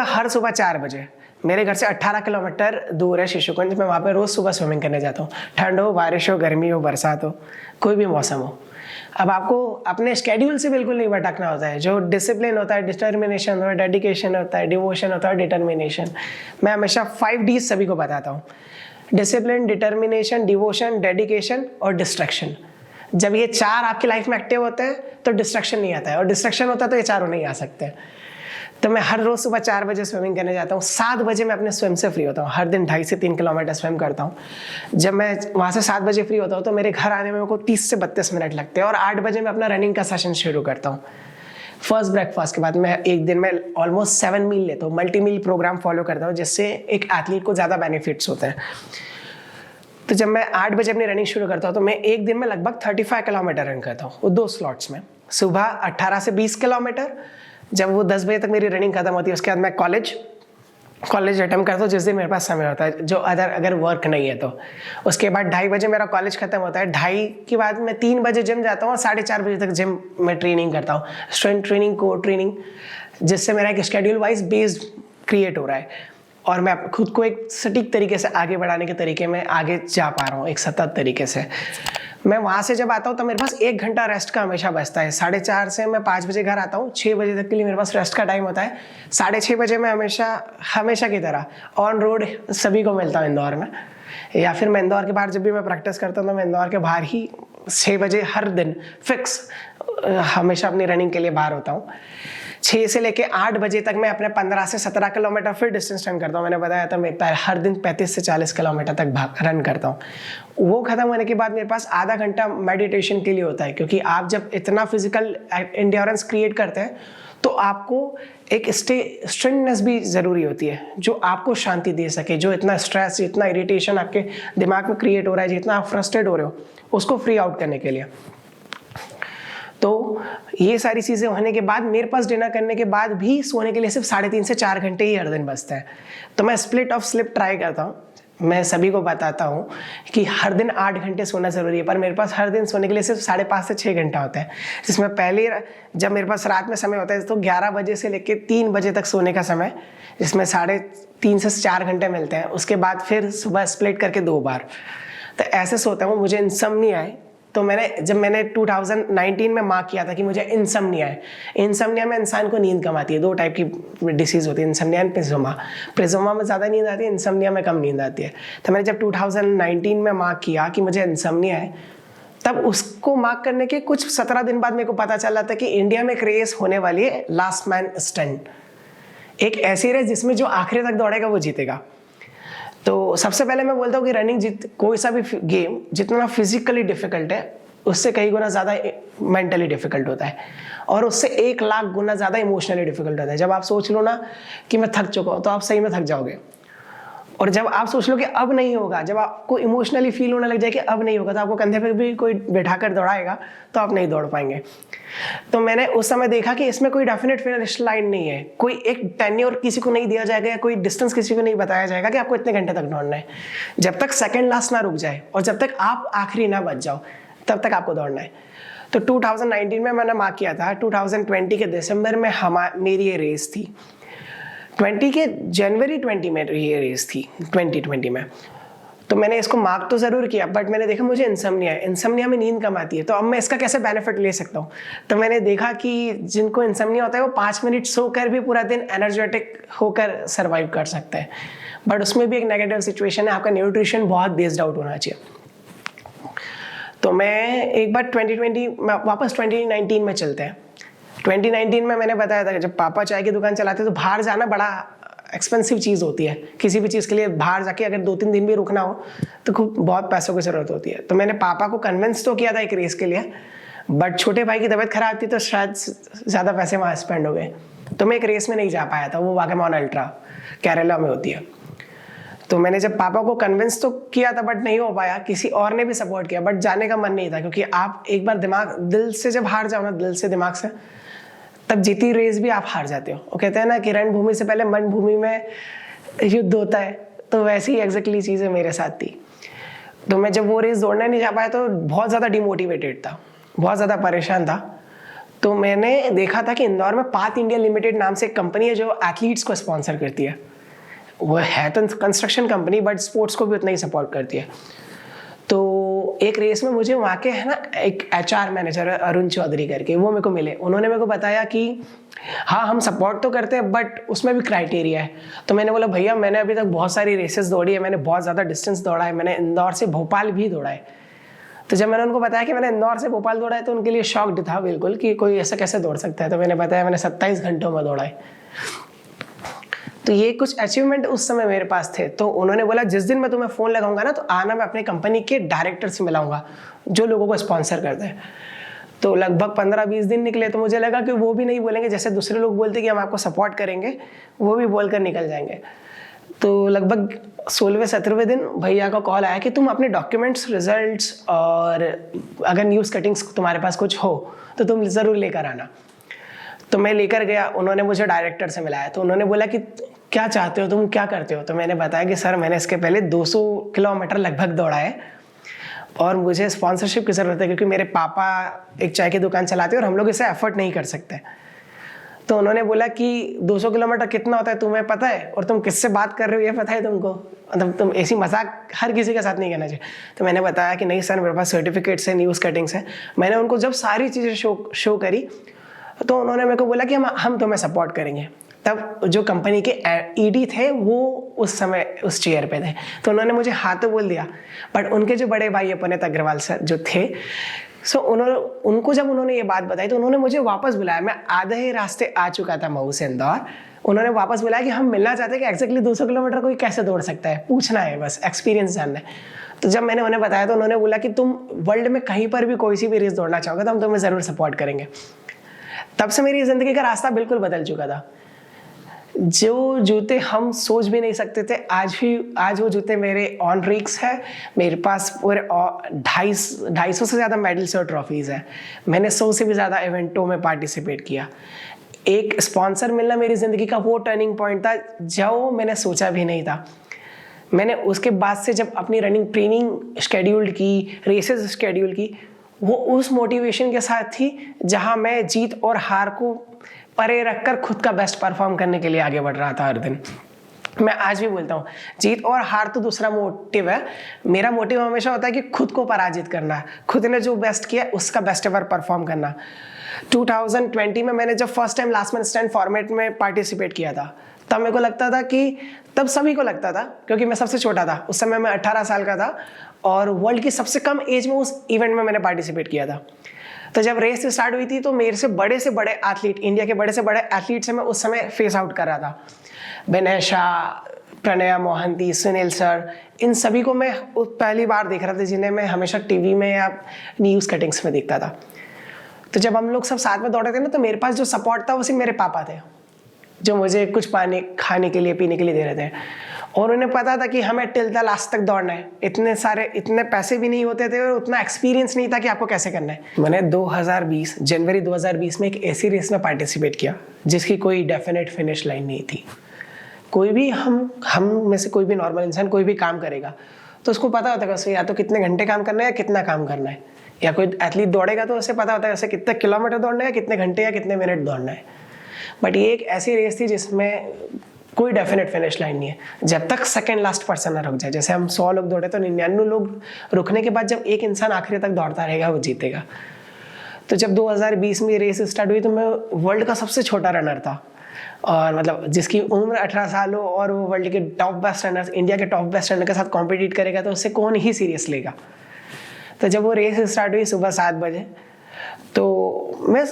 हर सुबह 4 बजे मेरे घर से 18 किलोमीटर दूर है शिशुकुंज। मैं वहाँ पे रोज़ सुबह स्विमिंग करने जाता हूँ, ठंड हो, बारिश हो, गर्मी हो, बरसात हो, कोई भी मौसम हो। अब आपको अपने स्केड्यूल से बिल्कुल नहीं भटकना होता है। जो डिसिप्लिन होता है, डिटर्मिनेशन होता है, डेडिकेशन होता है, डिवोशन होता है, डिटर्मिनेशन। मैं हमेशा 5 Ds सभी को बताता हूँ: डिसिप्लिन, डिटर्मिनेशन, डिवोशन, डेडिकेशन और डिस्ट्रैक्शन। जब ये 4 आपकी लाइफ में एक्टिव होते हैं तो डिस्ट्रैक्शन नहीं आता है, और डिस्ट्रैक्शन होता है तो ये चारों नहीं आ सकते। तो मैं हर रोज़ सुबह 4 बजे स्विमिंग करने जाता हूँ। 7 बजे मैं अपने स्विम से फ्री होता हूँ। हर दिन 2.5 से 3 किलोमीटर स्विम करता हूँ। जब मैं वहाँ से 7 बजे फ्री होता हूँ तो मेरे घर आने में मेरे को 30 से 32 मिनट लगते हैं, और 8 बजे मैं अपना रनिंग का सेशन शुरू करता हूँ। फर्स्ट ब्रेकफास्ट के बाद मैं एक दिन में ऑलमोस्ट 7 मील लेता हूँ। मल्टी मील प्रोग्राम फॉलो करता हूँ, जिससे एक एथलीट को ज़्यादा बेनिफिट्स होते हैं। तो जब मैं 8 बजे अपनी रनिंग शुरू करता हूँ तो मैं एक दिन में लगभग 35 किलोमीटर रन करता हूँ, वो 2 स्लॉट्स में। सुबह 18 से 20 किलोमीटर, जब वो 10 बजे तक मेरी रनिंग खत्म होती है, उसके बाद मैं कॉलेज, कॉलेज अटेम्प्ट करता हूँ जिस दिन मेरे पास समय होता है, जो अगर वर्क नहीं है तो। उसके बाद 2:30 बजे मेरा कॉलेज खत्म होता है, 2:30 के बाद मैं 3 बजे जिम जाता हूँ और 4:30 बजे तक जिम में ट्रेनिंग करता हूँ, स्ट्रेंथ ट्रेनिंग, कोर ट्रेनिंग, जिससे मेरा एक शेड्यूल वाइज बेस्ड क्रिएट हो रहा है और मैं खुद को एक सटीक तरीके से आगे बढ़ाने के तरीके में आगे जा पा रहा हूँ, एक सतत तरीके से। मैं वहाँ से जब आता हूँ तो मेरे पास 1 घंटा रेस्ट का हमेशा बचता है। 4:30 से मैं 5 बजे घर आता हूँ, 6 बजे तक के लिए मेरे पास रेस्ट का टाइम होता है। 6:30 बजे मैं हमेशा की तरह ऑन रोड सभी को मिलता हूँ इंदौर में, या फिर मैं इंदौर के बाहर जब भी मैं प्रैक्टिस करता हूँ तो मैं इंदौर के बाहर ही 6 बजे हर दिन फिक्स हमेशा अपनी रनिंग के लिए बाहर होता हूँ। 6 से लेके 8 बजे तक मैं अपने 15 से 17 किलोमीटर फिर डिस्टेंस रन करता हूँ। मैंने बताया था मैं हर दिन 35 से 40 किलोमीटर तक रन करता हूँ। वो खत्म होने के बाद मेरे पास आधा घंटा मेडिटेशन के लिए होता है, क्योंकि आप जब इतना फिजिकल एंड्योरेंस क्रिएट करते हैं तो आपको एक स्ट्रेंथनेस भी ज़रूरी होती है जो आपको शांति दे सके। जो इतना स्ट्रेस, जितना इरिटेशन आपके दिमाग में क्रिएट हो रहा है, जितना आप फ्रस्ट्रेट हो रहे हो, उसको फ्री आउट करने के लिए। तो ये सारी चीज़ें होने के बाद मेरे पास डिनर करने के बाद भी सोने के लिए सिर्फ 3.5 से 4 घंटे ही हर दिन बचते हैं। तो मैं स्प्लिट ऑफ स्लिप ट्राई करता हूँ। मैं सभी को बताता हूँ कि हर दिन 8 घंटे सोना ज़रूरी है, पर मेरे पास हर दिन सोने के लिए सिर्फ 5.5 से 6 घंटा होता है, जिसमें पहले जब मेरे पास रात में समय होता है तो 11 बजे से लेकर 3 बजे तक सोने का समय, जिसमें 3.5 से 4 घंटे मिलते हैं। उसके बाद फिर सुबह स्प्लिट करके 2 बार, तो ऐसे सोता हूँ। मुझे इंसोम्निया है, तो जब मैंने 2019 में मार्क किया था कि मुझे इंसोम्निया है। इंसोम्निया में इंसान को नींद कम आती है। 2 टाइप की डिसीज़ होती है, इंसोम्निया एंड प्रिजोमा। प्रिजोमा में ज़्यादा नींद आती है, इंसोम्निया में कम नींद आती है। तो मैंने जब 2019 में मार्क किया कि मुझे इंसोम्निया है, तब उसको मार्क करने के कुछ 17 दिन बाद मेरे को पता चला था कि इंडिया में एक रेस होने वाली है, लास्ट मैन स्टैंड। एक ऐसी रेस जिसमें जो आखिरी तक दौड़ेगा वो जीतेगा। तो सबसे पहले मैं बोलता हूँ कि रनिंग कोई सा भी गेम जितना फिजिकली डिफिकल्ट है, उससे कई गुना ज़्यादा मेंटली डिफिकल्ट होता है, और उससे 1 लाख गुना ज़्यादा इमोशनली डिफिकल्ट होता है। जब आप सोच लो ना कि मैं थक चुका हूँ, तो आप सही में थक जाओगे। और जब आप सोच लो कि अब नहीं होगा, जब आपको इमोशनली फील होने लग जाए कि अब नहीं होगा, तो आपको कंधे पे भी कोई बैठा कर दौड़ाएगा तो आप नहीं दौड़ पाएंगे। तो मैंने उस समय देखा कि इसमें कोई डेफिनेट फिनिश लाइन नहीं है, कोई एक टेन्योर किसी को नहीं दिया जाएगा, या कोई डिस्टेंस किसी को नहीं बताया जाएगा कि आपको इतने घंटे तक दौड़ना है। जब तक सेकंड लास्ट ना रुक जाए और जब तक आप आखिरी ना बच जाओ, तब तक आपको दौड़ना है। तो 2019 में मैंने मार्क किया था। 2020 के दिसंबर में मेरी ये रेस थी। 20 के जनवरी 20 में ये रेस थी, 2020 में। तो मैंने इसको मार्क तो ज़रूर किया, बट मैंने देखा मुझे इंसोम्निया है, इंसोम्निया में नींद कम आती है, तो अब मैं इसका कैसे बेनिफिट ले सकता हूँ। तो मैंने देखा कि जिनको इंसोम्निया होता है वो 5 मिनट सोकर भी पूरा दिन एनर्जेटिक होकर सर्वाइव कर सकते हैं। बट उसमें भी एक नेगेटिव सिचुएशन है, आपका न्यूट्रिशन बहुत बेस्ड आउट होना चाहिए। तो मैं एक बार 2020 वापस 2019 में चलते हैं। 2019 में मैंने बताया था कि जब पापा चाय की दुकान चलाते तो बाहर जाना बड़ा एक्सपेंसिव चीज़ होती है। किसी भी चीज़ के लिए बाहर जाके अगर 2-3 दिन भी रुकना हो तो खूब बहुत पैसों की ज़रूरत होती है। तो मैंने पापा को कन्विंस तो किया था एक रेस के लिए, बट छोटे भाई की तबीयत खराब थी तो शायद ज़्यादा पैसे वहाँ स्पेंड हो गए, तो मैं एक रेस में नहीं जा पाया था। वो वागेमॉन अल्ट्रा केरला में होती है। तो मैंने जब पापा को कन्विंस तो किया था, बट नहीं हो पाया। किसी और ने भी सपोर्ट किया, बट जाने का मन नहीं था, क्योंकि आप एक बार दिल से जब हार जाओ ना, दिल से दिमाग से, तब जीती रेस भी आप हार जाते हो। वो कहते हैं ना कि रण भूमि से पहले मन भूमि में युद्ध होता है, तो वैसी ही एग्जैक्टली चीज़ें मेरे साथ थी। तो मैं जब वो रेस दौड़ने नहीं जा पाया तो बहुत ज़्यादा डिमोटिवेटेड था, बहुत ज़्यादा परेशान था। तो मैंने देखा था कि इंदौर में पाथ इंडिया लिमिटेड नाम से एक कंपनी है जो एथलीट्स को स्पॉन्सर करती है। वो है तो कंस्ट्रक्शन कंपनी, बट स्पोर्ट्स को भी उतना ही सपोर्ट करती है। तो एक रेस में मुझे वहाँ के है ना एक HR मैनेजर अरुण चौधरी करके, वो मेरे को मिले। उन्होंने मेरे को बताया कि हाँ हम सपोर्ट तो करते हैं, बट उसमें भी क्राइटेरिया है। तो मैंने बोला भैया मैंने अभी तक बहुत सारी रेसेस दौड़ी है, मैंने बहुत ज़्यादा डिस्टेंस दौड़ा है, मैंने इंदौर से भोपाल भी दौड़ा है। तो जब मैंने उनको बताया कि मैंने इंदौर से भोपाल दौड़ा है, तो उनके लिए शॉक्ड था बिल्कुल कि कोई ऐसा कैसे दौड़ सकता है। तो मैंने बताया मैंने 27 घंटों में दौड़ा है। तो ये कुछ अचीवमेंट उस समय मेरे पास थे। तो उन्होंने बोला जिस दिन मैं तुम्हें फ़ोन लगाऊंगा ना, तो आना, मैं अपनी कंपनी के डायरेक्टर से मिलाऊंगा जो लोगों को स्पॉन्सर करते हैं। तो लगभग 15-20 दिन निकले। तो मुझे लगा कि वो भी नहीं बोलेंगे जैसे दूसरे लोग बोलते कि हम आपको सपोर्ट करेंगे, वो भी बोलकर निकल जाएंगे। तो लगभग 16वें-17वें दिन भैया का कॉल आया कि तुम अपने डॉक्यूमेंट्स, रिजल्ट्स और अगर न्यूज़ कटिंग्स तुम्हारे पास कुछ हो तो तुम ज़रूर लेकर आना। तो मैं लेकर गया। उन्होंने मुझे डायरेक्टर से मिलाया। तो उन्होंने बोला कि क्या चाहते हो तुम, क्या करते हो? तो मैंने बताया कि सर मैंने इसके पहले 200 किलोमीटर लगभग दौड़ा है और मुझे स्पॉन्सरशिप की ज़रूरत है क्योंकि मेरे पापा एक चाय की दुकान चलाते हैं और हम लोग इसे अफोर्ड नहीं कर सकते। तो उन्होंने बोला कि 200 किलोमीटर कितना होता है तुम्हें पता है, और तुम किससे बात कर रहे हो ये पता है तुमको? मतलब तुम ऐसी मजाक हर किसी के साथ नहीं करना चाहिए। तो मैंने बताया कि नहीं सर मेरे पास सर्टिफिकेट्स है, न्यूज़ कटिंग्स है। मैंने उनको जब सारी चीज़ें शो करी तो उन्होंने मेरे को बोला कि हम तुम्हें सपोर्ट करेंगे। तब जो कंपनी के ईडी थे वो उस समय उस चेयर पे थे, तो उन्होंने मुझे हाँ तो बोल दिया। बट उनके जो बड़े भाई पुनीत अग्रवाल सर जो थे, उनको जब उन्होंने ये बात बताई तो उन्होंने मुझे वापस बुलाया। मैं आधे ही रास्ते आ चुका था मऊ से इंदौर। उन्होंने वापस बुलाया कि हम मिलना चाहते हैं कि एग्जैक्टली 200 किलोमीटर कोई कैसे दौड़ सकता है, पूछना है, बस एक्सपीरियंस जानना है। तो जब मैंने उन्हें बताया तो उन्होंने बोला कि तुम वर्ल्ड में कहीं पर भी कोई सी भी रेस दौड़ना चाहोगे तो हम तुम्हें ज़रूर सपोर्ट करेंगे। तब से मेरी ज़िंदगी का रास्ता बिल्कुल बदल चुका था। जो जूते हम सोच भी नहीं सकते थे, आज वो जूते मेरे ऑन रिक्स है। मेरे पास पूरे 250 से ज़्यादा मेडल्स और ट्रॉफीज़ हैं। मैंने 100 से भी ज़्यादा इवेंटों में पार्टिसिपेट किया। एक स्पॉन्सर मिलना मेरी ज़िंदगी का वो टर्निंग पॉइंट था जो मैंने सोचा भी नहीं था। मैंने उसके बाद से जब अपनी रनिंग ट्रेनिंग शेड्यूल्ड की, रेसेस शेड्यूल की, वो उस मोटिवेशन के साथ थी जहाँ मैं जीत और हार को परे रखकर खुद का बेस्ट परफॉर्म करने के लिए आगे बढ़ रहा था हर दिन। मैं आज भी बोलता हूँ जीत और हार तो दूसरा मोटिव है, मेरा मोटिव हमेशा होता है कि खुद को पराजित करना, खुद ने जो बेस्ट किया उसका बेस्ट एवर परफॉर्म करना। 2020 में मैंने जब first time last man stand format में पार्टिसिपेट किया था, तब मेरे को लगता था कि, तब सभी को लगता था क्योंकि मैं सबसे छोटा था, उस समय मैं 18 साल का था और वर्ल्ड की सबसे कम एज में उस इवेंट में मैंने पार्टिसिपेट किया था। तो जब रेस स्टार्ट हुई थी तो मेरे से बड़े एथलीट, इंडिया के बड़े से बड़े एथलीट से मैं उस समय फेस आउट कर रहा था। विनय शाह, प्रणया मोहंती, सुनील सर, इन सभी को मैं पहली बार देख रहा था जिन्हें मैं हमेशा टीवी में या न्यूज़ कटिंग्स में देखता था। तो जब हम लोग सब साथ में दौड़े थे ना, तो मेरे पास जो सपोर्ट था वो सिर्फ मेरे पापा थे, जो मुझे कुछ पानी खाने के लिए, पीने के लिए दे रहे थे। और उन्हें तक था कि हमें टिल द लास्ट तक दौड़ना है। इतने पैसे भी नहीं होते थे और उतना एक्सपीरियंस नहीं था कि आपको कैसे करना है। मैंने जनवरी 2020 में एक ऐसी रेस में पार्टिसिपेट किया जिसकी कोई डेफिनेट फिनिश लाइन नहीं थी। कोई भी हम में से कोई भी नॉर्मल इंसान कोई भी काम करेगा तो उसको पता होता है उसे या तो कितने घंटे काम करना है या कितना काम करना है, या कोई एथलीट दौड़ेगा तो उसे पता होता है उसे कितने किलोमीटर दौड़ना है, कितने घंटे या कितने मिनट दौड़ना है। बट ये एक ऐसी रेस थी जिसमें कोई डेफिनेट फिनिश लाइन नहीं है। जब तक सेकंड लास्ट पर्सन ना रुक जाए, जैसे हम 100 लोग दौड़े तो 99 लोग रुकने के बाद जब एक इंसान आखिरी तक दौड़ता रहेगा वो जीतेगा। तो जब 2020 में रेस स्टार्ट हुई तो मैं वर्ल्ड का सबसे छोटा रनर था, और मतलब जिसकी उम्र 18 साल हो और वो वर्ल्ड के टॉप बेस्ट रनर, इंडिया के टॉप बेस्ट रनर के साथ कॉम्पिटिट करेगा तो उससे कौन ही सीरियस लेगा। तो जब वो रेस स्टार्ट हुई सुबह 7 बजे, तो मैं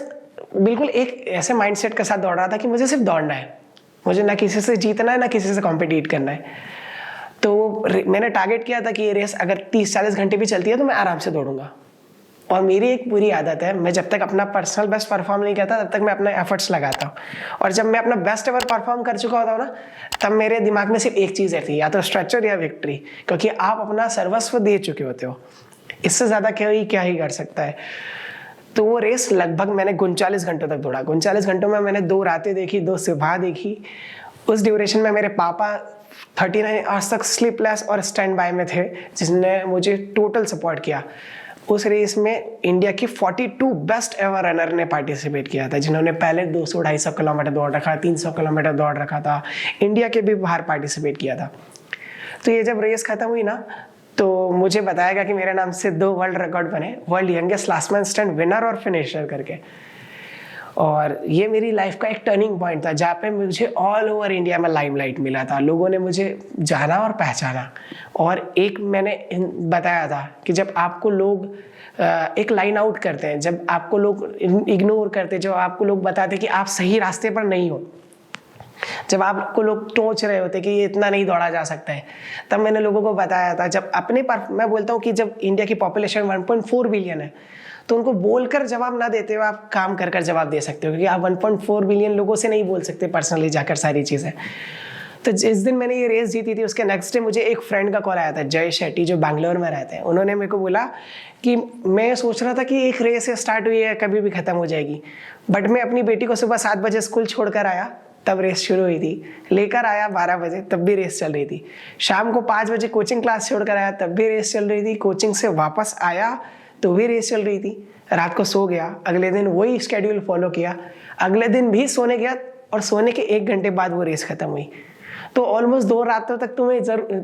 बिल्कुल एक ऐसे माइंडसेट के साथ दौड़ रहा था कि मुझे सिर्फ दौड़ना है, मुझे ना किसी से जीतना है ना किसी से कॉम्पिटिट करना है। तो मैंने टारगेट किया था कि ये रेस अगर 30-40 घंटे भी चलती है तो मैं आराम से दौड़ूंगा। और मेरी एक बुरी आदत है, मैं जब तक अपना पर्सनल बेस्ट परफॉर्म नहीं करता तब तक मैं अपना एफर्ट्स लगाता हूँ, और जब मैं अपना बेस्ट एवर परफॉर्म कर चुका होता हूँ ना, तब मेरे दिमाग में सिर्फ एक चीज़ रहती है, या तो स्ट्रेचर या विक्ट्री, क्योंकि आप अपना सर्वस्व दे चुके होते हो। इससे ज़्यादा क्या ही कर सकता है। तो वो रेस लगभग मैंने 39 घंटों तक दौड़ा। 39 घंटों में मैंने 2 रातें देखी, 2 सुबह देखी। उस ड्यूरेशन में मेरे पापा 39 आवर्स तक स्लीपलेस और स्टैंड बाय में थे, जिसने मुझे टोटल सपोर्ट किया। उस रेस में इंडिया की 42 बेस्ट एवर रनर ने पार्टिसिपेट किया था, जिन्होंने पहले 200-250 किलोमीटर दौड़ रखा, 300 किलोमीटर दौड़ रखा था, इंडिया के भी बाहर पार्टिसिपेट किया था। तो ये जब रेस खत्म हुई ना, तो मुझे बताया गया कि मेरे नाम से 2 वर्ल्ड रिकॉर्ड बने, world youngest last man stand winner और फिनिशर करके। और ये मेरी लाइफ का एक टर्निंग पॉइंट था जहाँ पे मुझे ऑल ओवर इंडिया में लाइमलाइट मिला था, लोगों ने मुझे जाना और पहचाना। और एक मैंने बताया था कि जब आपको लोग एक लाइन आउट करते हैं, जब आपको लोग इग्नोर करते, जब आपको लोग बताते कि आप सही रास्ते पर नहीं हो, जब आपको लोग टोच रहे होते कि ये इतना नहीं दौड़ा जा सकता है, तब मैंने लोगों को बताया था। जब अपने पर मैं बोलता हूँ कि जब इंडिया की पॉपुलेशन 1.4 बिलियन है, तो उनको बोलकर जवाब ना देते हो, आप काम कर कर जवाब दे सकते हो, क्योंकि आप 1.4 बिलियन लोगों से नहीं बोल सकते पर्सनली जाकर सारी चीज़ें। तो जिस दिन मैंने ये रेस जीती थी उसके नेक्स्ट डे मुझे एक फ्रेंड का कॉल आया था, जय शेट्टी, जो बैंगलोर में रहते हैं। उन्होंने मेरे को बोला कि मैं सोच रहा था कि एक रेस स्टार्ट हुई है, कभी भी ख़त्म हो जाएगी, बट मैं अपनी बेटी को सुबह 7 बजे स्कूल छोड़ कर आया तब रेस शुरू हुई थी, लेकर आया 12 बजे तब भी रेस चल रही थी, शाम को 5 बजे कोचिंग क्लास छोड़कर आया तब भी रेस चल रही थी, कोचिंग से वापस आया तो भी रेस चल रही थी, रात को सो गया, अगले दिन वही शेड्यूल फॉलो किया, अगले दिन भी सोने गया और सोने के 1 घंटे बाद वो रेस खत्म हुई। तो ऑलमोस्ट 2 रातों तक तुम्हें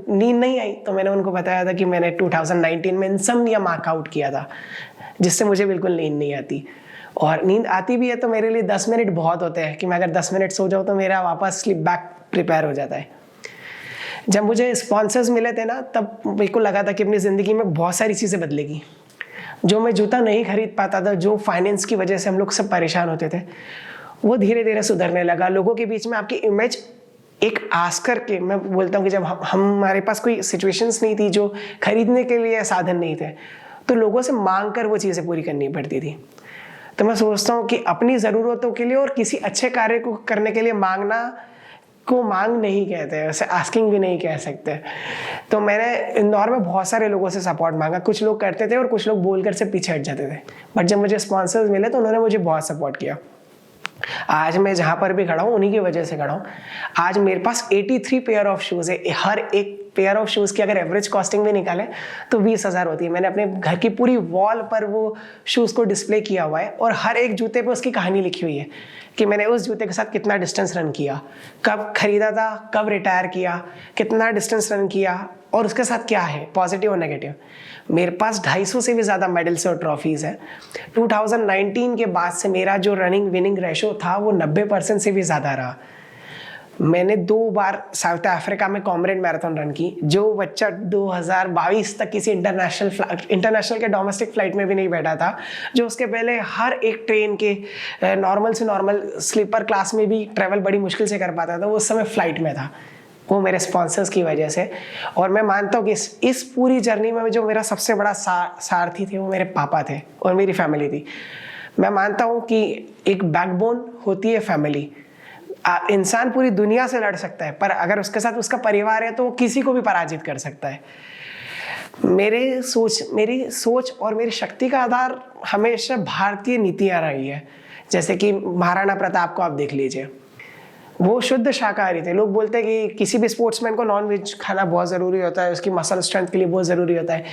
नींद नहीं आई। तो मैंने उनको बताया था कि मैंने 2019 में इनसोम्निया मार्कआउट किया था, जिससे मुझे बिल्कुल नींद नहीं आती, और नींद आती भी है तो मेरे लिए 10 मिनट बहुत होते हैं कि मैं अगर 10 मिनट सो जाऊँ तो मेरा वापस स्लिप बैक प्रिपेयर हो जाता है। जब मुझे स्पॉन्सर्स मिले थे ना, तब मेरे को लगा था कि अपनी ज़िंदगी में बहुत सारी चीज़ें बदलेगी। जो मैं जूता नहीं खरीद पाता था, जो फाइनेंस की वजह से हम लोग सब परेशान होते थे, वो धीरे धीरे सुधरने लगा। लोगों के बीच में आपकी इमेज एक आस करके, मैं बोलता हूँ कि जब हमारे पास कोई सिचुएशंस नहीं थी, जो खरीदने के लिए साधन नहीं थे, तो लोगों से मांग कर वो चीज़ें पूरी करनी पड़ती थी। तो मैं सोचता हूँ कि अपनी ज़रूरतों के लिए और किसी अच्छे कार्य को करने के लिए मांगना को मांग नहीं कहते, वैसे आस्किंग भी नहीं कह सकते। तो मैंने इंदौर में बहुत सारे लोगों से सपोर्ट मांगा, कुछ लोग करते थे और कुछ लोग बोलकर से पीछे हट जाते थे, बट जब मुझे स्पॉन्सर्स मिले तो उन्होंने मुझे बहुत सपोर्ट किया। आज मैं जहाँ पर भी खड़ा हूँ उन्हीं की वजह से खड़ा हूँ। आज मेरे पास 83 पेयर ऑफ शूज़ है। हर एक पेयर ऑफ शूज़ की अगर एवरेज कॉस्टिंग भी निकालें तो 20,000 होती है। मैंने अपने घर की पूरी वॉल पर वो शूज़ को डिस्प्ले किया हुआ है, और हर एक जूते पे उसकी कहानी लिखी हुई है कि मैंने उस जूते के साथ कितना डिस्टेंस रन किया, कब खरीदा था, कब रिटायर किया, कितना डिस्टेंस रन किया, और उसके साथ क्या है, पॉजिटिव और नेगेटिव। मेरे पास 250 से भी ज़्यादा मेडल्स और ट्रॉफीज़ हैं। 2019 के बाद से मेरा जो रनिंग विनिंग रेशो था वो 90% से भी ज़्यादा रहा। मैंने 2 बार साउथ अफ्रीका में कॉमरेड मैराथन रन की। जो बच्चा 2022 तक किसी इंटरनेशनल के डोमेस्टिक फ्लाइट में भी नहीं बैठा था, जो उसके पहले हर एक ट्रेन के नॉर्मल से नॉर्मल स्लीपर क्लास में भी ट्रैवल बड़ी मुश्किल से कर पाता था, वो उस समय फ्लाइट में था, वो मेरे स्पॉन्सर्स की वजह से। और मैं मानता हूँ कि इस पूरी जर्नी में जो मेरा सबसे बड़ा सारथी थे वो मेरे पापा थे और मेरी फैमिली थी। मैं मानता हूँ कि एक बैकबोन होती है फैमिली। इंसान पूरी दुनिया से लड़ सकता है, पर अगर उसके साथ उसका परिवार है तो वो किसी को भी पराजित कर सकता है। मेरी सोच और मेरी शक्ति का आधार हमेशा भारतीय नीतियाँ रही है। जैसे कि महाराणा प्रताप को आप देख लीजिए, वो शुद्ध शाकाहारी थे। लोग बोलते हैं कि किसी भी स्पोर्ट्समैन को नॉनवेज खाना बहुत ज़रूरी होता है, उसकी मसल स्ट्रेंथ के लिए बहुत ज़रूरी होता है,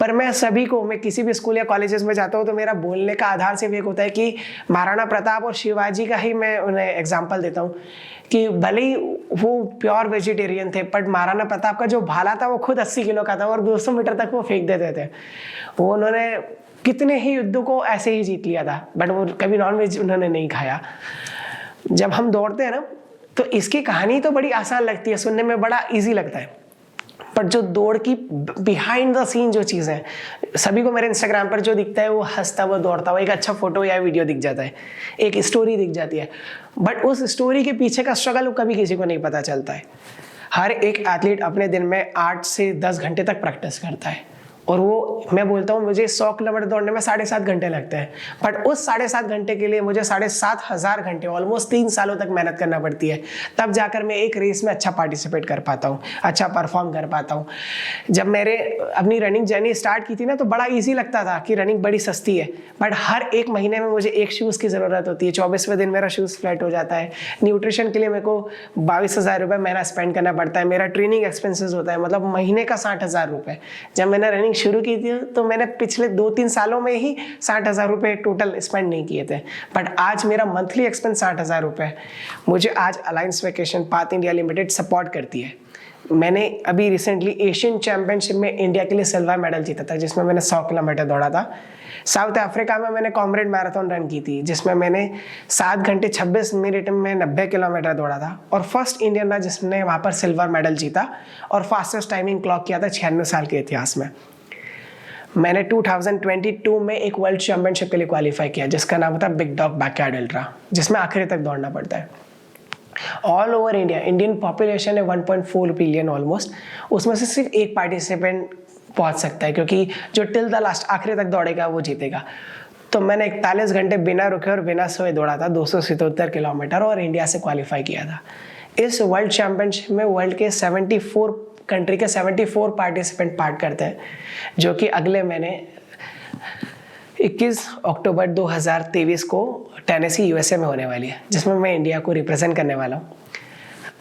पर मैं किसी भी स्कूल या कॉलेजेस में जाता हूँ तो मेरा बोलने का आधार सिर्फ एक होता है कि महाराणा प्रताप और शिवाजी का ही मैं उन्हें एग्जाम्पल देता हूँ कि भले ही वो प्योर वेजिटेरियन थे, बट महाराणा प्रताप का जो भाला था वो खुद 80 किलो का था और 200 मीटर तक वो फेंक देते थे। वो उन्होंने कितने ही युद्धों को ऐसे ही जीत लिया था, बट वो कभी नॉनवेज उन्होंने नहीं खाया। जब हम दौड़ते हैं ना, तो इसकी कहानी तो बड़ी आसान लगती है, सुनने में बड़ा इजी लगता है, पर जो दौड़ की बिहाइंड द सीन जो चीज़ है, सभी को मेरे इंस्टाग्राम पर जो दिखता है वो हंसता हुआ दौड़ता हुआ एक अच्छा फोटो या वीडियो दिख जाता है, एक स्टोरी दिख जाती है, बट उस स्टोरी के पीछे का स्ट्रगल कभी किसी को नहीं पता चलता है। हर एक एथलीट अपने दिन में 8 से 10 घंटे तक प्रैक्टिस करता है, और वो मैं बोलता हूँ मुझे 100 किलोमीटर दौड़ने में 7.5 घंटे लगते हैं, बट उस 7.5 घंटे के लिए मुझे 7,500 घंटे ऑलमोस्ट 3 सालों तक मेहनत करना पड़ती है, तब जाकर मैं एक रेस में अच्छा पार्टिसिपेट कर पाता हूँ, अच्छा परफॉर्म कर पाता हूँ। जब मेरे अपनी रनिंग जर्नी स्टार्ट की थी ना, तो बड़ा ईजी लगता था कि रनिंग बड़ी सस्ती है, बट हर एक महीने में मुझे एक शूज़ की ज़रूरत होती है। 24वें दिन मेरा शूज़ फ्लैट हो जाता है। न्यूट्रिशन के लिए मेरे को 22,000 रुपये महीना स्पेंड करना पड़ता है। मेरा ट्रेनिंग एक्सपेंसेस होता है, मतलब महीने का 60,000 रुपये। जब मैंने रनिंग शुरू की थी तो मैंने पिछले 2-3 सालों में ही 60,000 रुपये टोटल स्पेंड नहीं किए थे, बट आज मेरा मंथली एक्सपेंस 60,000 रुपये। मुझे आज alliance vacation path India limited support करती है। मैंने अभी रिसेंटली एशियन चैम्पियनशिप में इंडिया के लिए सिल्वर मेडल जीता था, जिसमें मैंने 100 किलोमीटर दौड़ा था। साउथ अफ्रीका में मैंने कॉमरेड मैराथन रन की थी, जिसमें मैंने 7 घंटे 26 मिनट में 90 किलोमीटर दौड़ा था, और फर्स्ट इंडियन था जिसने वहाँ पर सिल्वर मेडल जीता और फास्टेस्ट टाइमिंग क्लॉक किया था 96 साल के इतिहास में। मैंने 2022 में एक वर्ल्ड चैम्पियनशिप के लिए क्वालिफाई किया, जिसका नाम था बिग डॉग बैकयार्ड अल्ट्रा, जिसमें आखिरी तक दौड़ना पड़ता है। All over India, Indian population है 1.4 बिलियन ऑलमोस्ट, उसमें से सिर्फ एक पार्टिसिपेंट पहुंच सकता है, क्योंकि जो टिल द लास्ट आखिरी तक दौड़ेगा वो जीतेगा। तो मैंने 41 घंटे बिना रुके और बिना सोए दौड़ा था, 277 किलोमीटर, और इंडिया से क्वालिफाई किया था। इस वर्ल्ड चैम्पियनशिप में वर्ल्ड के 74 कंट्री के 74 पार्टिसिपेंट पार्ट करते हैं, जो कि अगले महीने 21 अक्टूबर 2023 को टेनेसी यूएसए में होने वाली है, जिसमें मैं इंडिया को रिप्रेजेंट करने वाला हूँ।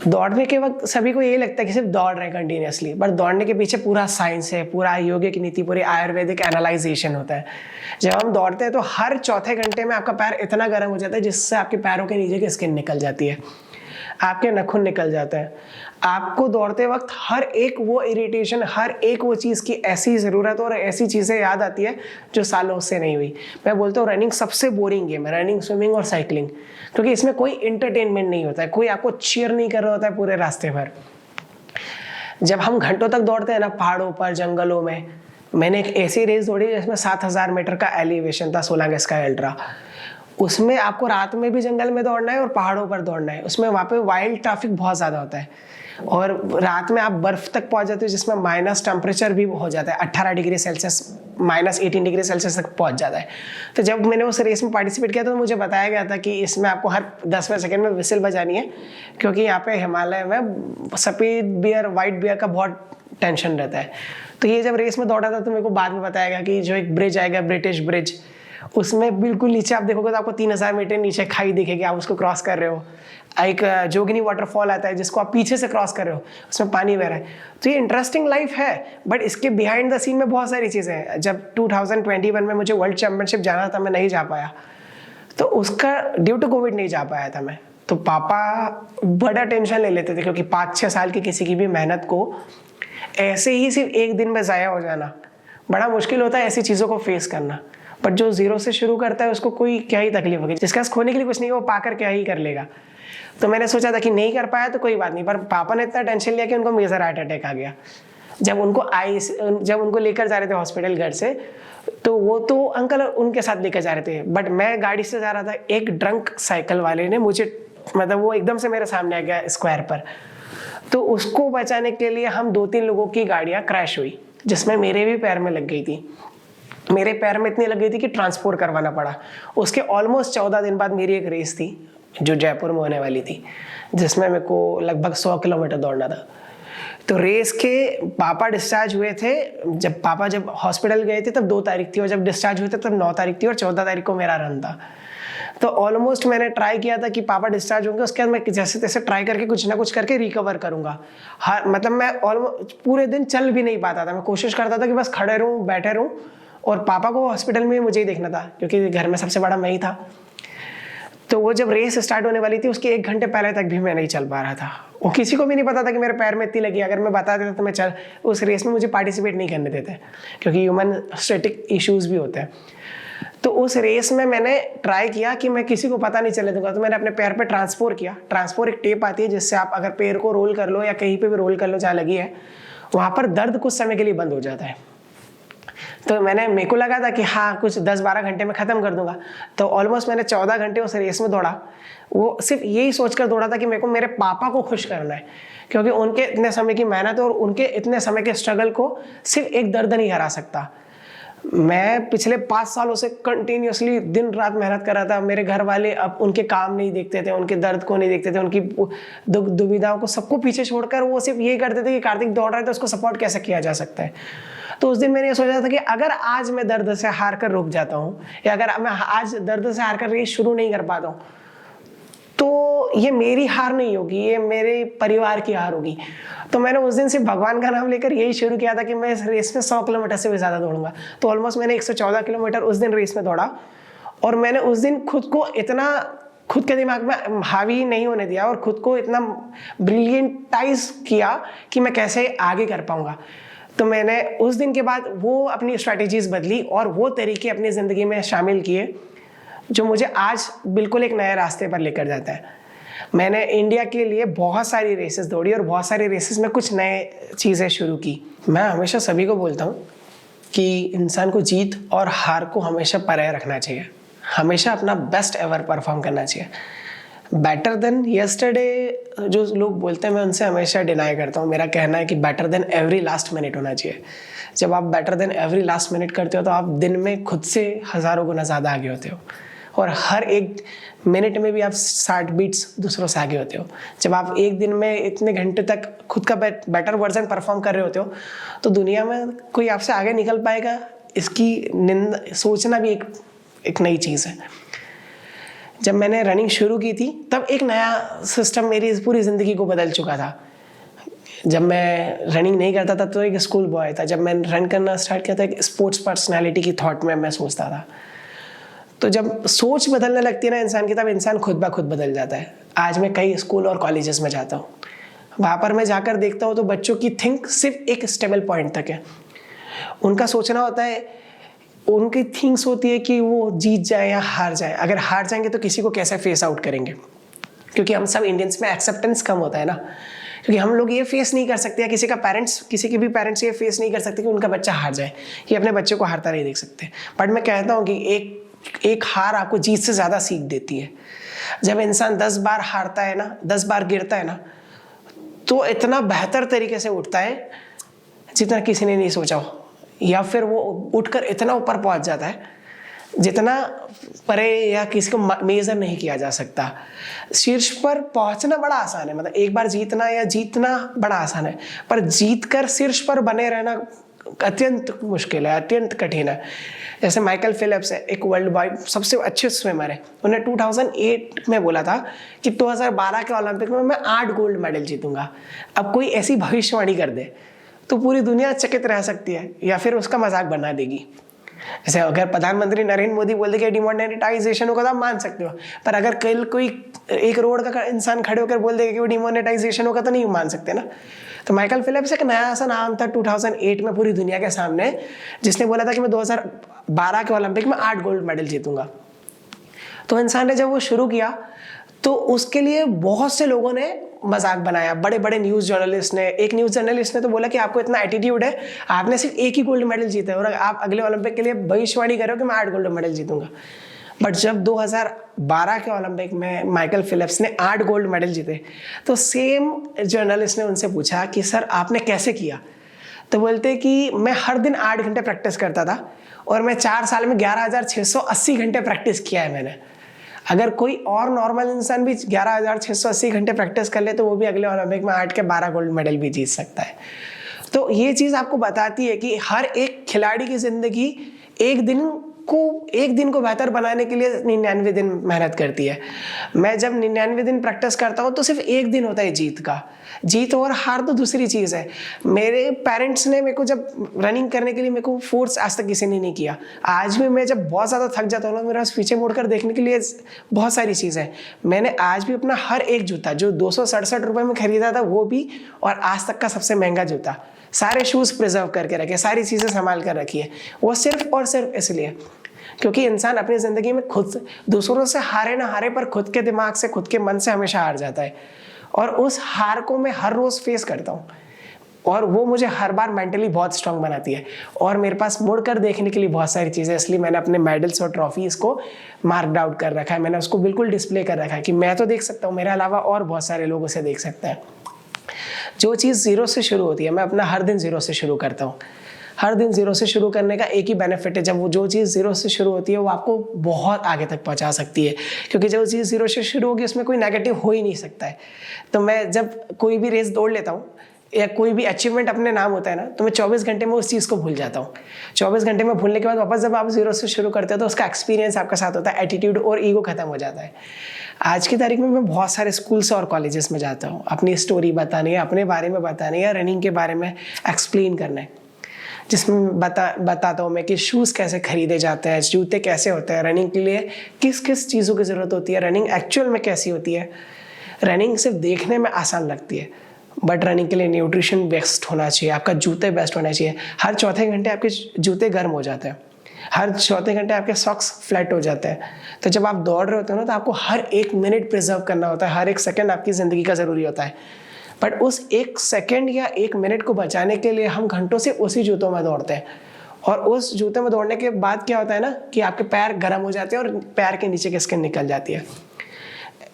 दौड़ने के वक्त सभी को यही लगता है कि सिर्फ दौड़ रहे हैं कंटिन्यूसली, बट दौड़ने के पीछे पूरा साइंस है, पूरा योगिक नीति, पूरी आयुर्वेदिक एनालाइजेशन होता है। जब हम दौड़ते हैं तो हर चौथे घंटे में आपका पैर इतना गर्म हो जाता है जिससे आपके पैरों के नीचे की स्किन निकल जाती है, आपके नाखून निकल जाता है। आपको दौड़ते वक्त हर एक वो इरिटेशन, हर एक वो चीज़ की ऐसी ज़रूरत और ऐसी चीज़ें याद आती है जो सालों से नहीं हुई। मैं बोलता हूँ रनिंग सबसे बोरिंग गेम है, रनिंग, स्विमिंग और साइकिलिंग, क्योंकि इसमें कोई इंटरटेनमेंट नहीं होता है, कोई आपको चीयर नहीं कर रहा होता है पूरे रास्ते भर। जब हम घंटों तक दौड़ते हैं ना पहाड़ों पर, जंगलों में, मैंने एक ऐसी रेस दौड़ी जिसमें 7000 मीटर का एलिवेशन था, सोलांग स्काई अल्ट्रा। उसमें आपको रात में भी जंगल में दौड़ना है और पहाड़ों पर दौड़ना है। उसमें वहाँ पे वाइल्ड ट्रैफिक बहुत ज़्यादा होता है और रात में आप बर्फ़ तक पहुँच जाते हो, जिसमें माइनस टेम्परेचर भी हो जाता है, 18 डिग्री सेल्सियस, -18 डिग्री सेल्सियस तक पहुँच जाता है। तो जब मैंने उस रेस में पार्टिसिपेट किया तो मुझे बताया गया था कि इसमें आपको हर 10वें सेकेंड में विसिल बजानी है, क्योंकि यहाँ पे हिमालय में सफ़ेद बियर, वाइट बियर का बहुत टेंशन रहता है। तो ये जब रेस में दौड़ा था तो मेरे को बाद में बताया गया कि जो एक ब्रिज आएगा, ब्रिटिश ब्रिज, उसमें बिल्कुल नीचे आप देखोगे तो आपको 3000 मीटर नीचे खाई दिखेगी, आप उसको क्रॉस कर रहे हो। एक जोगिनी वाटरफॉल आता है जिसको आप पीछे से क्रॉस कर रहे हो, उसमें पानी बह रहा है। तो ये इंटरेस्टिंग लाइफ है, बट इसके बिहाइंड द सीन में बहुत सारी चीज़ें हैं। जब 2021 में मुझे वर्ल्ड चैम्पियनशिप जाना था, मैं नहीं जा पाया, तो उसका ड्यू टू कोविड नहीं जा पाया था मैं। तो पापा बड़ा टेंशन ले लेते थे, क्योंकि 5-6 साल की किसी की भी मेहनत को ऐसे ही सिर्फ एक दिन में ज़ाया हो जाना बड़ा मुश्किल होता है, ऐसी चीज़ों को फेस करना। बट जो जीरो से शुरू करता है उसको कोई क्या ही तकलीफ होगी, जिसके पास खोने के लिए कुछ नहीं है वो पाकर क्या ही कर लेगा। तो मैंने सोचा था कि नहीं कर पाया तो कोई बात नहीं, पर पापा ने इतना टेंशन लिया कि उनको मेजर हार्ट अटैक आ गया। जब उनको लेकर जा रहे थे हॉस्पिटल घर से, तो वो तो अंकल उनके साथ लेकर जा रहे थे, बट मैं गाड़ी से जा रहा था। एक ड्रंक साइकिल वाले ने मुझे, मतलब वो एकदम से मेरे सामने आ गया स्क्वायर पर, तो उसको बचाने के लिए हम 2-3 लोगों की गाड़ियाँ क्रैश हुई, जिसमें मेरे भी पैर में लग गई थी। मेरे पैर में इतनी लग गई थी कि ट्रांसपोर्ट करवाना पड़ा। उसके ऑलमोस्ट 14 दिन बाद मेरी एक रेस थी जो जयपुर में होने वाली थी, जिसमें मेरे को लगभग 100 किलोमीटर दौड़ना था। तो रेस के पापा डिस्चार्ज हुए थे, जब हॉस्पिटल गए थे तब 2 तारीख थी, और जब डिस्चार्ज हुए थे तब 9 तारीख थी, और 14 तारीख को मेरा रन था। तो ऑलमोस्ट मैंने ट्राई किया था कि पापा डिस्चार्ज होंगे, उसके बाद मैं जैसे तैसे ट्राई करके कुछ ना कुछ करके रिकवर करूंगा। मतलब मैं ऑलमोस्ट पूरे दिन चल भी नहीं पाता था। मैं कोशिश करता था कि बस खड़े रहूँ, बैठे रहूँ, और पापा को हॉस्पिटल में मुझे ही देखना था, क्योंकि घर में सबसे बड़ा मैं ही था। तो वो जब रेस स्टार्ट होने वाली थी उसके 1 घंटे पहले तक भी मैं नहीं चल पा रहा था। वो किसी को भी नहीं पता था कि मेरे पैर में इतनी लगी। अगर मैं बता देता तो मैं उस रेस में मुझे पार्टिसिपेट नहीं करने देते, क्योंकि ह्यूमन स्टैटिक इश्यूज भी होते हैं। तो उस रेस में मैंने ट्राई किया कि मैं किसी को पता नहीं चले दूंगा, तो मैंने अपने पैर पे ट्रांसपोर किया। ट्रांसपोर एक टेप आती है जिससे आप अगर पैर को रोल कर लो या कहीं पे भी रोल कर लो जहाँ लगी है, वहाँ पर दर्द कुछ समय के लिए बंद हो जाता है। तो मेरे को लगा था कि हाँ कुछ 10-12 घंटे में ख़त्म कर दूंगा। तो ऑलमोस्ट मैंने 14 घंटे उस रेस में दौड़ा। वो सिर्फ यही सोचकर दौड़ा था कि मेरे को मेरे पापा को खुश करना है, क्योंकि उनके इतने समय की मेहनत और उनके इतने समय के स्ट्रगल को सिर्फ एक दर्द नहीं हरा सकता। मैं पिछले 5 सालों से कंटिन्यूसली दिन रात मेहनत कर रहा था। मेरे घर वाले अब उनके काम नहीं देखते थे, उनके दर्द को नहीं देखते थे, उनकी दुख दुविधाओं को सबको पीछे छोड़कर वो सिर्फ ये करते थे कि कार्तिक दौड़ रहा है तो उसको सपोर्ट कैसे किया जा सकता है। तो उस दिन मैंने ये सोचा था कि अगर आज मैं दर्द से हार कर रुक जाता हूँ, या अगर मैं आज दर्द से हार कर रेस शुरू नहीं कर पाता हूँ, तो ये मेरी हार नहीं होगी, ये मेरे परिवार की हार होगी। तो मैंने उस दिन से भगवान का नाम लेकर यही शुरू किया था कि मैं इस रेस में 100 किलोमीटर से भी ज़्यादा दौड़ूंगा। तो ऑलमोस्ट मैंने 114 किलोमीटर उस दिन रेस में दौड़ा, और मैंने उस दिन खुद को इतना खुद के दिमाग में हावी नहीं होने दिया और खुद को इतना ब्रिलियंटाइज किया कि मैं कैसे आगे कर पाऊंगा। तो मैंने उस दिन के बाद वो अपनी स्ट्रैटेजीज बदली और वो तरीके अपनी ज़िंदगी में शामिल किए जो मुझे आज बिल्कुल एक नए रास्ते पर लेकर जाता है। मैंने इंडिया के लिए बहुत सारी रेसेस दौड़ी और बहुत सारी रेसेस में कुछ नए चीज़ें शुरू की। मैं हमेशा सभी को बोलता हूँ कि इंसान को जीत और हार को हमेशा परे रखना चाहिए, हमेशा अपना बेस्ट एवर परफॉर्म करना चाहिए। बेटर देन यस्टरडे जो लोग बोलते हैं मैं उनसे हमेशा डिनाई करता हूँ। मेरा कहना है कि better than every last minute होना चाहिए। जब आप better than every last minute करते हो तो आप दिन में खुद से हज़ारों गुना ज़्यादा आगे होते हो, और हर एक मिनट में भी आप 60 बीट्स दूसरों से आगे होते हो। जब आप एक दिन में इतने घंटे तक खुद का बेटर वर्जन परफॉर्म कर रहे होते हो, तो दुनिया में कोई आपसे आगे निकल पाएगा इसकी निंदा सोचना भी एक नई चीज़ है। जब मैंने रनिंग शुरू की थी तब एक नया सिस्टम मेरी पूरी ज़िंदगी को बदल चुका था। जब मैं रनिंग नहीं करता था तो एक स्कूल बॉय था, जब मैंने रन करना स्टार्ट किया था एक स्पोर्ट्स पर्सनालिटी की थॉट में मैं सोचता था। तो जब सोच बदलने लगती है ना इंसान की, तब इंसान खुद ब खुद बदल जाता है। आज मैं कई स्कूल और कॉलेजेस में जाता हूँ, वहाँ पर मैं जाकर देखता हूँ तो बच्चों की थिंक सिर्फ एक स्टेबल पॉइंट तक है। उनका सोचना होता है, उनकी थिंक्स होती है कि वो जीत जाए या हार जाए। अगर हार जाएंगे तो किसी को कैसे फेस आउट करेंगे, क्योंकि हम सब इंडियंस में एक्सेप्टेंस कम होता है ना, क्योंकि हम लोग ये फेस नहीं कर सकते या किसी के भी पेरेंट्स ये फेस नहीं कर सकते कि उनका बच्चा हार जाए, ये अपने बच्चे को हारता नहीं देख सकते। बट मैं कहता हूँ कि एक हार आपको जीत से ज़्यादा सीख देती है। जब इंसान 10 बार हारता है ना, 10 बार गिरता है ना, तो इतना बेहतर तरीके से उठता है जितना किसी ने नहीं सोचा हो, या फिर वो उठकर इतना ऊपर पहुंच जाता है जितना परे या किसी को मेजर नहीं किया जा सकता। शीर्ष पर पहुंचना बड़ा आसान है, मतलब एक बार जीतना या जीतना बड़ा आसान है, पर जीतकर शीर्ष पर बने रहना अत्यंत मुश्किल है, अत्यंत कठिन है। जैसे माइकल फिलिप्स है, एक वर्ल्ड वाइड सबसे अच्छे स्विमर है, उन्हें 2008 में बोला था कि 2012 के ओलंपिक में मैं 8 गोल्ड मेडल जीतूंगा। अब कोई ऐसी भविष्यवाणी कर दे तो पूरी दुनिया चकित रह सकती है या फिर उसका मजाक बना देगी। जैसे अगर प्रधानमंत्री नरेंद्र मोदी बोल दे कि डिमोनेटाइजेशन होगा तो आप मान सकते हो, पर अगर कल कोई एक रोड का इंसान खड़े होकर बोल देगा कि वो डिमोनेटाइजेशन होगा तो नहीं मान सकते ना। तो माइकल फिलिप्स एक नया सा नाम था 2008 में पूरी दुनिया के सामने, जिसने बोला था कि मैं 2012 के ओलंपिक में 8 गोल्ड मेडल जीतूंगा। तो इंसान ने जब वो शुरू किया तो उसके लिए बहुत से लोगों ने मजाक बनाया। बड़े बड़े न्यूज़ जर्नलिस्ट ने, एक न्यूज़ जर्नलिस्ट ने तो बोला कि आपको इतना एटीट्यूड है, आपने सिर्फ एक ही गोल्ड मेडल जीता है और आप अगले ओलंपिक के लिए भविष्यवाणी कर रहे हो कि मैं 8 गोल्ड मेडल जीतूंगा। बट जब 2012 के ओलंपिक में माइकल फिलिप्स ने 8 गोल्ड मेडल जीते तो सेम जर्नलिस्ट ने उनसे पूछा कि सर आपने कैसे किया? तो बोलते कि मैं हर दिन 8 घंटे प्रैक्टिस करता था और मैं 4 साल में 11,680 घंटे प्रैक्टिस किया है मैंने। अगर कोई और नॉर्मल इंसान भी 11,680 घंटे प्रैक्टिस कर ले तो वो भी अगले ओलंपिक में 8 के 12 गोल्ड मेडल भी जीत सकता है। तो ये चीज़ आपको बताती है कि हर एक खिलाड़ी की जिंदगी एक दिन को बेहतर बनाने के लिए 99 दिन मेहनत करती है। मैं जब 99 दिन प्रैक्टिस करता हूँ तो सिर्फ एक दिन होता है जीत का। जीत और हार तो दूसरी चीज़ है। मेरे पेरेंट्स ने मेरे को जब रनिंग करने के लिए मेरे को फोर्स आज तक किसी ने नहीं किया। आज भी मैं जब बहुत ज़्यादा थक जाता हूँ ना, मेरे पास पीछे मुड़कर देखने के लिए बहुत सारी चीज़ें। मैंने आज भी अपना हर एक जूता जो 267 रुपये में खरीदा था वो भी, और आज तक का सबसे महंगा जूता, सारे शूज़ प्रिजर्व करके रखे, सारी चीज़ें संभाल कर रखी है। वो सिर्फ और सिर्फ इसलिए क्योंकि इंसान अपनी ज़िंदगी में खुद दूसरों से हारे ना हारे पर खुद के दिमाग से, खुद के मन से हमेशा हार जाता है। और उस हार को मैं हर रोज़ फेस करता हूँ और वो मुझे हर बार मेंटली बहुत स्ट्रांग बनाती है। और मेरे पास मुड़कर देखने के लिए बहुत सारी चीज़ें, इसलिए मैंने अपने मेडल्स और ट्रॉफीज़ को मार्क्ड आउट कर रखा है। मैंने उसको बिल्कुल डिस्प्ले कर रखा है कि मैं तो देख सकता हूँ, मेरे अलावा और बहुत सारे लोग उसे देख सकते हैं। जो चीज़ ज़ीरो से शुरू होती है, मैं अपना हर दिन ज़ीरो से शुरू करता हूँ। हर दिन ज़ीरो से शुरू करने का एक ही बेनिफिट है, जब वो जो चीज़ ज़ीरो से शुरू होती है वो आपको बहुत आगे तक पहुंचा सकती है, क्योंकि जो चीज़ ज़ीरो से शुरू होगी उसमें कोई नेगेटिव हो ही नहीं सकता है। तो मैं जब कोई भी रेस दौड़ लेता हूँ या कोई भी अचीवमेंट अपने नाम होता है ना, तो मैं 24 घंटे में उस चीज़ को भूल जाता हूँ। 24 घंटे में भूलने के बाद वापस जब आप ज़ीरो से शुरू करते हो तो उसका एक्सपीरियंस आपके साथ होता है, एटीट्यूड और ईगो खत्म हो जाता है। आज की तारीख में मैं बहुत सारे स्कूल्स और कॉलेजेस में जाता हूँ अपनी स्टोरी बताने, अपने बारे में बताने या रनिंग के बारे में एक्सप्लेन करने, जिसमें बताता हूँ मैं कि शूज़ कैसे खरीदे जाते हैं, जूते कैसे होते हैं, रनिंग के लिए किस किस चीज़ों की ज़रूरत होती है, रनिंग एक्चुअल में कैसी होती है। रनिंग सिर्फ देखने में आसान लगती है, बट रनिंग के लिए न्यूट्रिशन बेस्ट होना चाहिए, आपका जूते बेस्ट होना चाहिए। हर चौथे घंटे आपके जूते गर्म हो जाते हैं, हर चौथे घंटे आपके सॉक्स फ्लैट हो जाते हैं। तो जब आप दौड़ रहे होते हो ना, तो आपको हर एक मिनट प्रिजर्व करना होता है, हर एक सेकंड आपकी ज़िंदगी का ज़रूरी होता है। बट उस एक सेकंड या एक मिनट को बचाने के लिए हम घंटों से उसी जूतों में दौड़ते हैं, और उस जूते में दौड़ने के बाद क्या होता है ना कि आपके पैर गर्म हो जाते हैं और पैर के नीचे की स्किन निकल जाती है।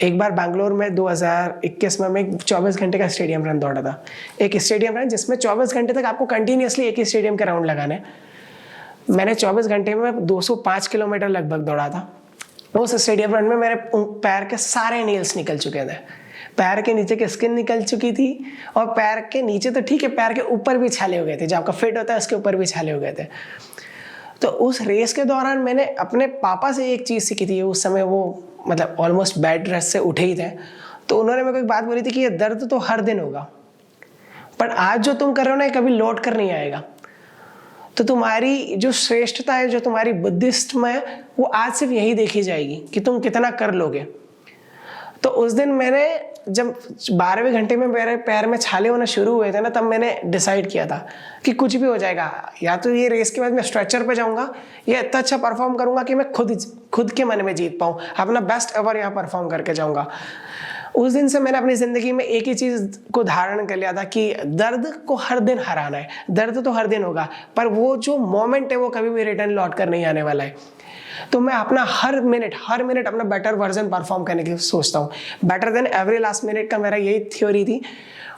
एक बार बैंगलोर में 2021 में मैं 24 घंटे का स्टेडियम रन दौड़ा था। एक स्टेडियम रन जिसमें 24 घंटे तक आपको कंटिन्यूसली एक ही स्टेडियम के राउंड लगाने। मैंने 24 घंटे में 205 किलोमीटर लगभग दौड़ा था। उस स्टेडियम रन में मेरे पैर के सारे नेल्स निकल चुके थे, पैर के नीचे की स्किन निकल चुकी थी, और पैर के नीचे तो ठीक है, पैर के ऊपर भी छाले हो गए थे, जो आपका फिट होता है उसके ऊपर भी छाले हो गए थे। तो उस रेस के दौरान मैंने अपने पापा से एक चीज़ सीखी थी। उस समय वो मतलब ऑलमोस्ट बेड रेस्ट से उठे ही थे, तो उन्होंने मेरे को एक बात बोली थी कि ये दर्द तो हर दिन होगा, पर आज जो तुम कर रहे हो ना ये कभी लौट कर नहीं आएगा। तो तुम्हारी जो श्रेष्ठता है, जो तुम्हारी बुद्धिस्ट में है, वो आज सिर्फ यही देखी जाएगी कि तुम कितना कर लोगे। तो उस दिन मैंने जब 12वें घंटे में मेरे पैर में छाले होना शुरू हुए थे ना, तब मैंने डिसाइड किया था कि कुछ भी हो जाएगा, या तो ये रेस के बाद मैं स्ट्रेचर पे जाऊंगा या इतना अच्छा परफॉर्म करूंगा कि मैं खुद के मन में जीत पाऊँ, अपना बेस्ट एवर यहाँ परफॉर्म करके जाऊंगा। उस दिन से मैंने अपनी ज़िंदगी में एक ही चीज़ को धारण कर लिया था कि दर्द को हर दिन हराना है। दर्द तो हर दिन होगा, पर वो जो मोमेंट है वो कभी भी रिटर्न लौट कर नहीं आने वाला है। तो मैं अपना हर मिनट अपना बेटर वर्जन परफॉर्म करने की सोचता हूँ। Better than every last minute का मेरा यही थ्योरी थी।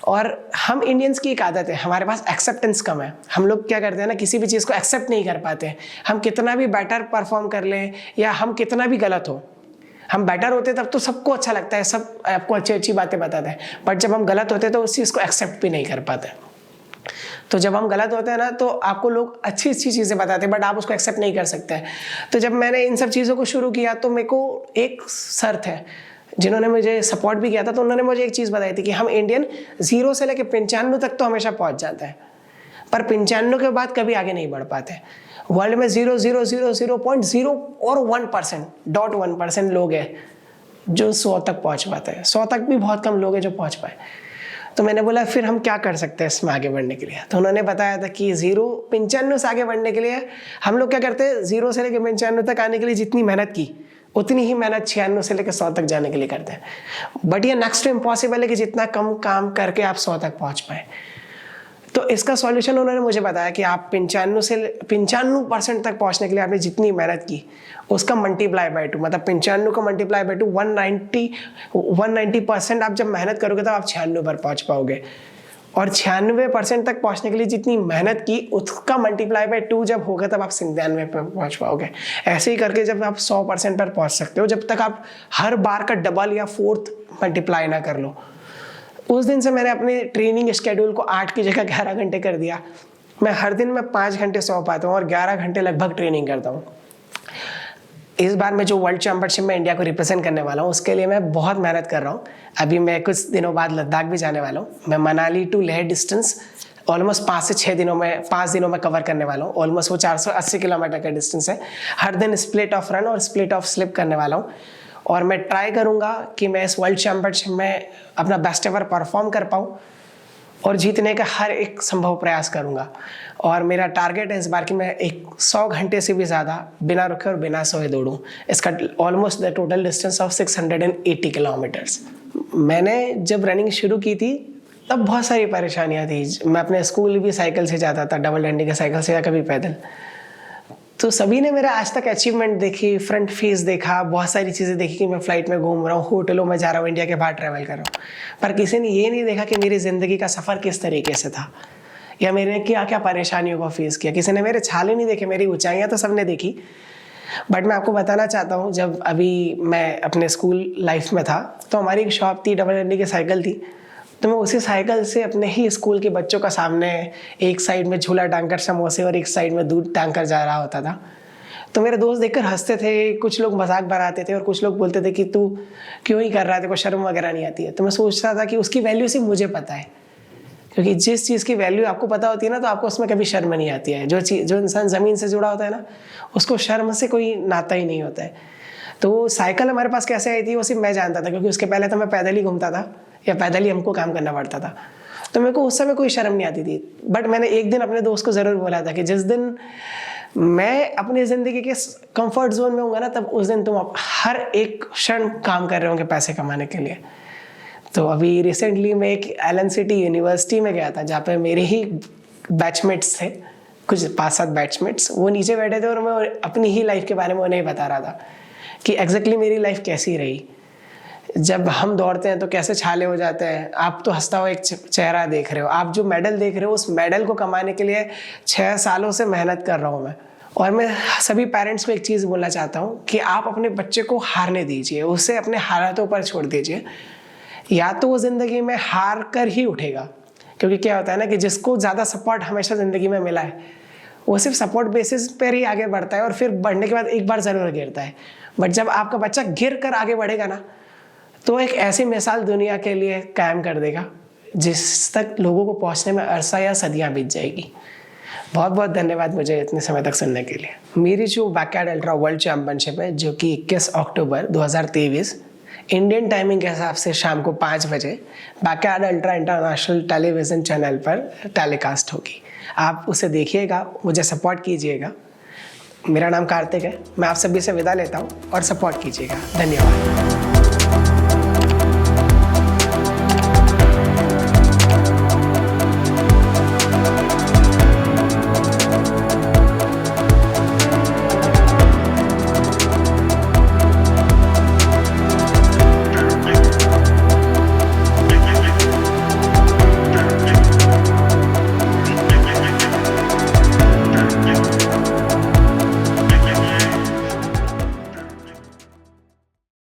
और हम इंडियंस की एक आदत है, हमारे पास एक्सेप्टेंस कम है। हम लोग क्या करते हैं ना, किसी भी चीज़ को एक्सेप्ट नहीं कर पाते। हम कितना भी बेटर परफॉर्म कर लें या हम कितना भी गलत हो, हम बेटर होते तब तो सबको अच्छा लगता है, सब आपको अच्छी अच्छी बातें बताते हैं, बट जब हम गलत होते तो उस चीज़ को एक्सेप्ट भी नहीं कर पाते। तो जब हम गलत होते हैं ना, तो आपको लोग अच्छी अच्छी चीज़ें बताते हैं, बट आप उसको एक्सेप्ट नहीं कर सकते हैं। तो जब मैंने इन सब चीज़ों को शुरू किया, तो मेरे को एक सर थे जिन्होंने मुझे सपोर्ट भी किया था। तो उन्होंने मुझे एक चीज़ बताई थी कि हम इंडियन 0 से लेकर 95 तक तो हमेशा पहुँच जाते हैं, पर 95 के बाद कभी आगे नहीं बढ़ पाते। वर्ल्ड में 0.0 और 1% लोग हैं जो 100 तक पहुंच पाते हैं। 100 तक भी बहुत कम लोग हैं जो पहुंच पाए। तो मैंने बोला फिर हम क्या कर सकते हैं इसमें आगे बढ़ने के लिए। तो उन्होंने बताया था कि 95 से आगे बढ़ने के लिए हम लोग क्या करते हैं, 0 से लेकर 95 तक आने के लिए जितनी मेहनत की उतनी ही मेहनत 96 से लेकर 100 तक जाने के लिए करते हैं। बट ये नेक्स्ट टू इम्पॉसिबल है कि जितना कम काम करके आप 100 तक पहुँच पाए। तो इसका सॉल्यूशन उन्होंने मुझे बताया कि आप 95% तक पहुंचने के लिए आपने जितनी मेहनत की उसका मल्टीप्लाई बाय 2, मतलब 95 का मल्टीप्लाई बाय 2 190% आप जब मेहनत करोगे तो आप 96 पर पहुंच पाओगे। और 96% तक पहुंचने के लिए जितनी मेहनत की उसका मल्टीप्लाई बाय 2 जब होगा तब आप 97 पर पहुंच पाओगे। ऐसे ही करके जब आप 100% पर पहुंच सकते हो, जब तक आप हर बार का डबल या फोर्थ मल्टीप्लाई ना कर लो। उस दिन से मैंने अपनी ट्रेनिंग शेड्यूल को 8 की जगह 11 घंटे कर दिया। मैं हर दिन में 5 घंटे सो पाता हूँ और 11 घंटे लगभग ट्रेनिंग करता हूँ। इस बार मैं जो वर्ल्ड चैंपियनशिप में इंडिया को रिप्रेजेंट करने वाला हूँ उसके लिए मैं बहुत मेहनत कर रहा हूँ। अभी मैं कुछ दिनों बाद लद्दाख भी जाने वाला हूँ। मैं Manali to Leh distance almost 5 से 6 दिनों में 5 दिनों में कवर करने वाला हूँ। ऑलमोस्ट वो 480 किलोमीटर का डिस्टेंस है। हर दिन स्प्लिट ऑफ रन और स्प्लिट ऑफ स्लिप करने वाला हूँ। और मैं ट्राई करूँगा कि मैं इस वर्ल्ड चैम्पियनशिप में अपना बेस्ट एवर परफॉर्म कर पाऊँ और जीतने का हर एक संभव प्रयास करूँगा। और मेरा टारगेट है इस बार कि मैं 100 घंटे से भी ज़्यादा बिना रुके और बिना सोए दौड़ूँ। इसका almost the total distance of 680 kilometres. मैंने जब रनिंग शुरू की थी तब बहुत सारी परेशानियाँ थी। मैं अपने स्कूल भी साइकिल से जाता था, डबल डंडी के साइकिल से या कभी पैदल। तो सभी ने मेरा आज तक अचीवमेंट देखी, फ्रंट फेस देखा, बहुत सारी चीज़ें देखी कि मैं फ़्लाइट में घूम रहा हूँ, होटलों में जा रहा हूँ, इंडिया के बाहर ट्रैवल कर रहा हूँ, पर किसी ने ये नहीं देखा कि मेरी ज़िंदगी का सफ़र किस तरीके से था या मैंने क्या क्या परेशानियों को फेस किया। किसी ने मेरे छाले नहीं देखे, मेरी ऊंचाइयाँ तो सबने देखी। बट मैं आपको बताना चाहता हूँ, जब अभी मैं अपने स्कूल लाइफ में था तो हमारी एक शॉप थी, डबल डंडी की साइकिल थी। तो मैं उसी साइकिल से अपने ही स्कूल के बच्चों का सामने एक साइड में झूला टांग कर समोसे और एक साइड में दूध टांग कर जा रहा होता था। तो मेरे दोस्त देखकर हंसते थे, कुछ लोग मजाक बनाते थे और कुछ लोग बोलते थे कि तू क्यों ही कर रहा है, तेरे को शर्म वगैरह नहीं आती है। तो मैं सोच रहा था कि उसकी वैल्यू सिर्फ मुझे पता है, क्योंकि जिस चीज़ की वैल्यू आपको पता होती है ना तो आपको उसमें कभी शर्म नहीं आती है। जो इंसान ज़मीन से जुड़ा होता है ना उसको शर्म से कोई नाता ही नहीं होता है। तो साइकिल हमारे पास कैसे आई थी वो सिर्फ मैं जानता था, क्योंकि उसके पहले तो मैं पैदल ही घूमता था या पैदल ही हमको काम करना पड़ता था। तो मेरे को उस समय कोई शर्म नहीं आती थी। बट मैंने एक दिन अपने दोस्त को ज़रूर बोला था कि जिस दिन मैं अपनी ज़िंदगी के कंफर्ट जोन में हूँगा ना, तब उस दिन तुम हर एक क्षण काम कर रहे होंगे पैसे कमाने के लिए। तो अभी रिसेंटली मैं एक एलन सिटी यूनिवर्सिटी में गया था, जहाँ पे मेरे ही बैचमेट्स थे, कुछ 5-7 बैचमेट्स। वो नीचे बैठे थे और मैं अपनी ही लाइफ के बारे में उन्हें बता रहा था कि एग्जैक्टली मेरी लाइफ कैसी रही। जब हम दौड़ते हैं तो कैसे छाले हो जाते हैं। आप तो हंसता हुआ एक चेहरा देख रहे हो, आप जो मेडल देख रहे हो उस मेडल को कमाने के लिए 6 सालों से मेहनत कर रहा हूँ मैं। और मैं सभी पेरेंट्स को एक चीज़ बोलना चाहता हूँ कि आप अपने बच्चे को हारने दीजिए, उसे अपने हालातों पर छोड़ दीजिए। या तो वो ज़िंदगी में हार कर ही उठेगा, क्योंकि क्या होता है ना कि जिसको ज़्यादा सपोर्ट हमेशा ज़िंदगी में मिला है वो सिर्फ सपोर्ट बेसिस पर ही आगे बढ़ता है और फिर बढ़ने के बाद एक बार ज़रूर गिरता है। बट जब आपका बच्चा गिर कर आगे बढ़ेगा ना, तो एक ऐसी मिसाल दुनिया के लिए कायम कर देगा जिस तक लोगों को पहुंचने में अरसा या सदियां बीत जाएगी। बहुत बहुत धन्यवाद मुझे इतने समय तक सुनने के लिए। मेरी जो बैकयार्ड अल्ट्रा वर्ल्ड चैंपियनशिप है, जो कि 21 अक्टूबर 2023 इंडियन टाइमिंग के हिसाब से शाम को 5 बजे backyard ultra international television channel पर टेलीकास्ट होगी। आप उसे देखिएगा, मुझे सपोर्ट कीजिएगा। मेरा नाम कार्तिक है, मैं आप सभी से विदा लेता हूँ और सपोर्ट कीजिएगा। धन्यवाद।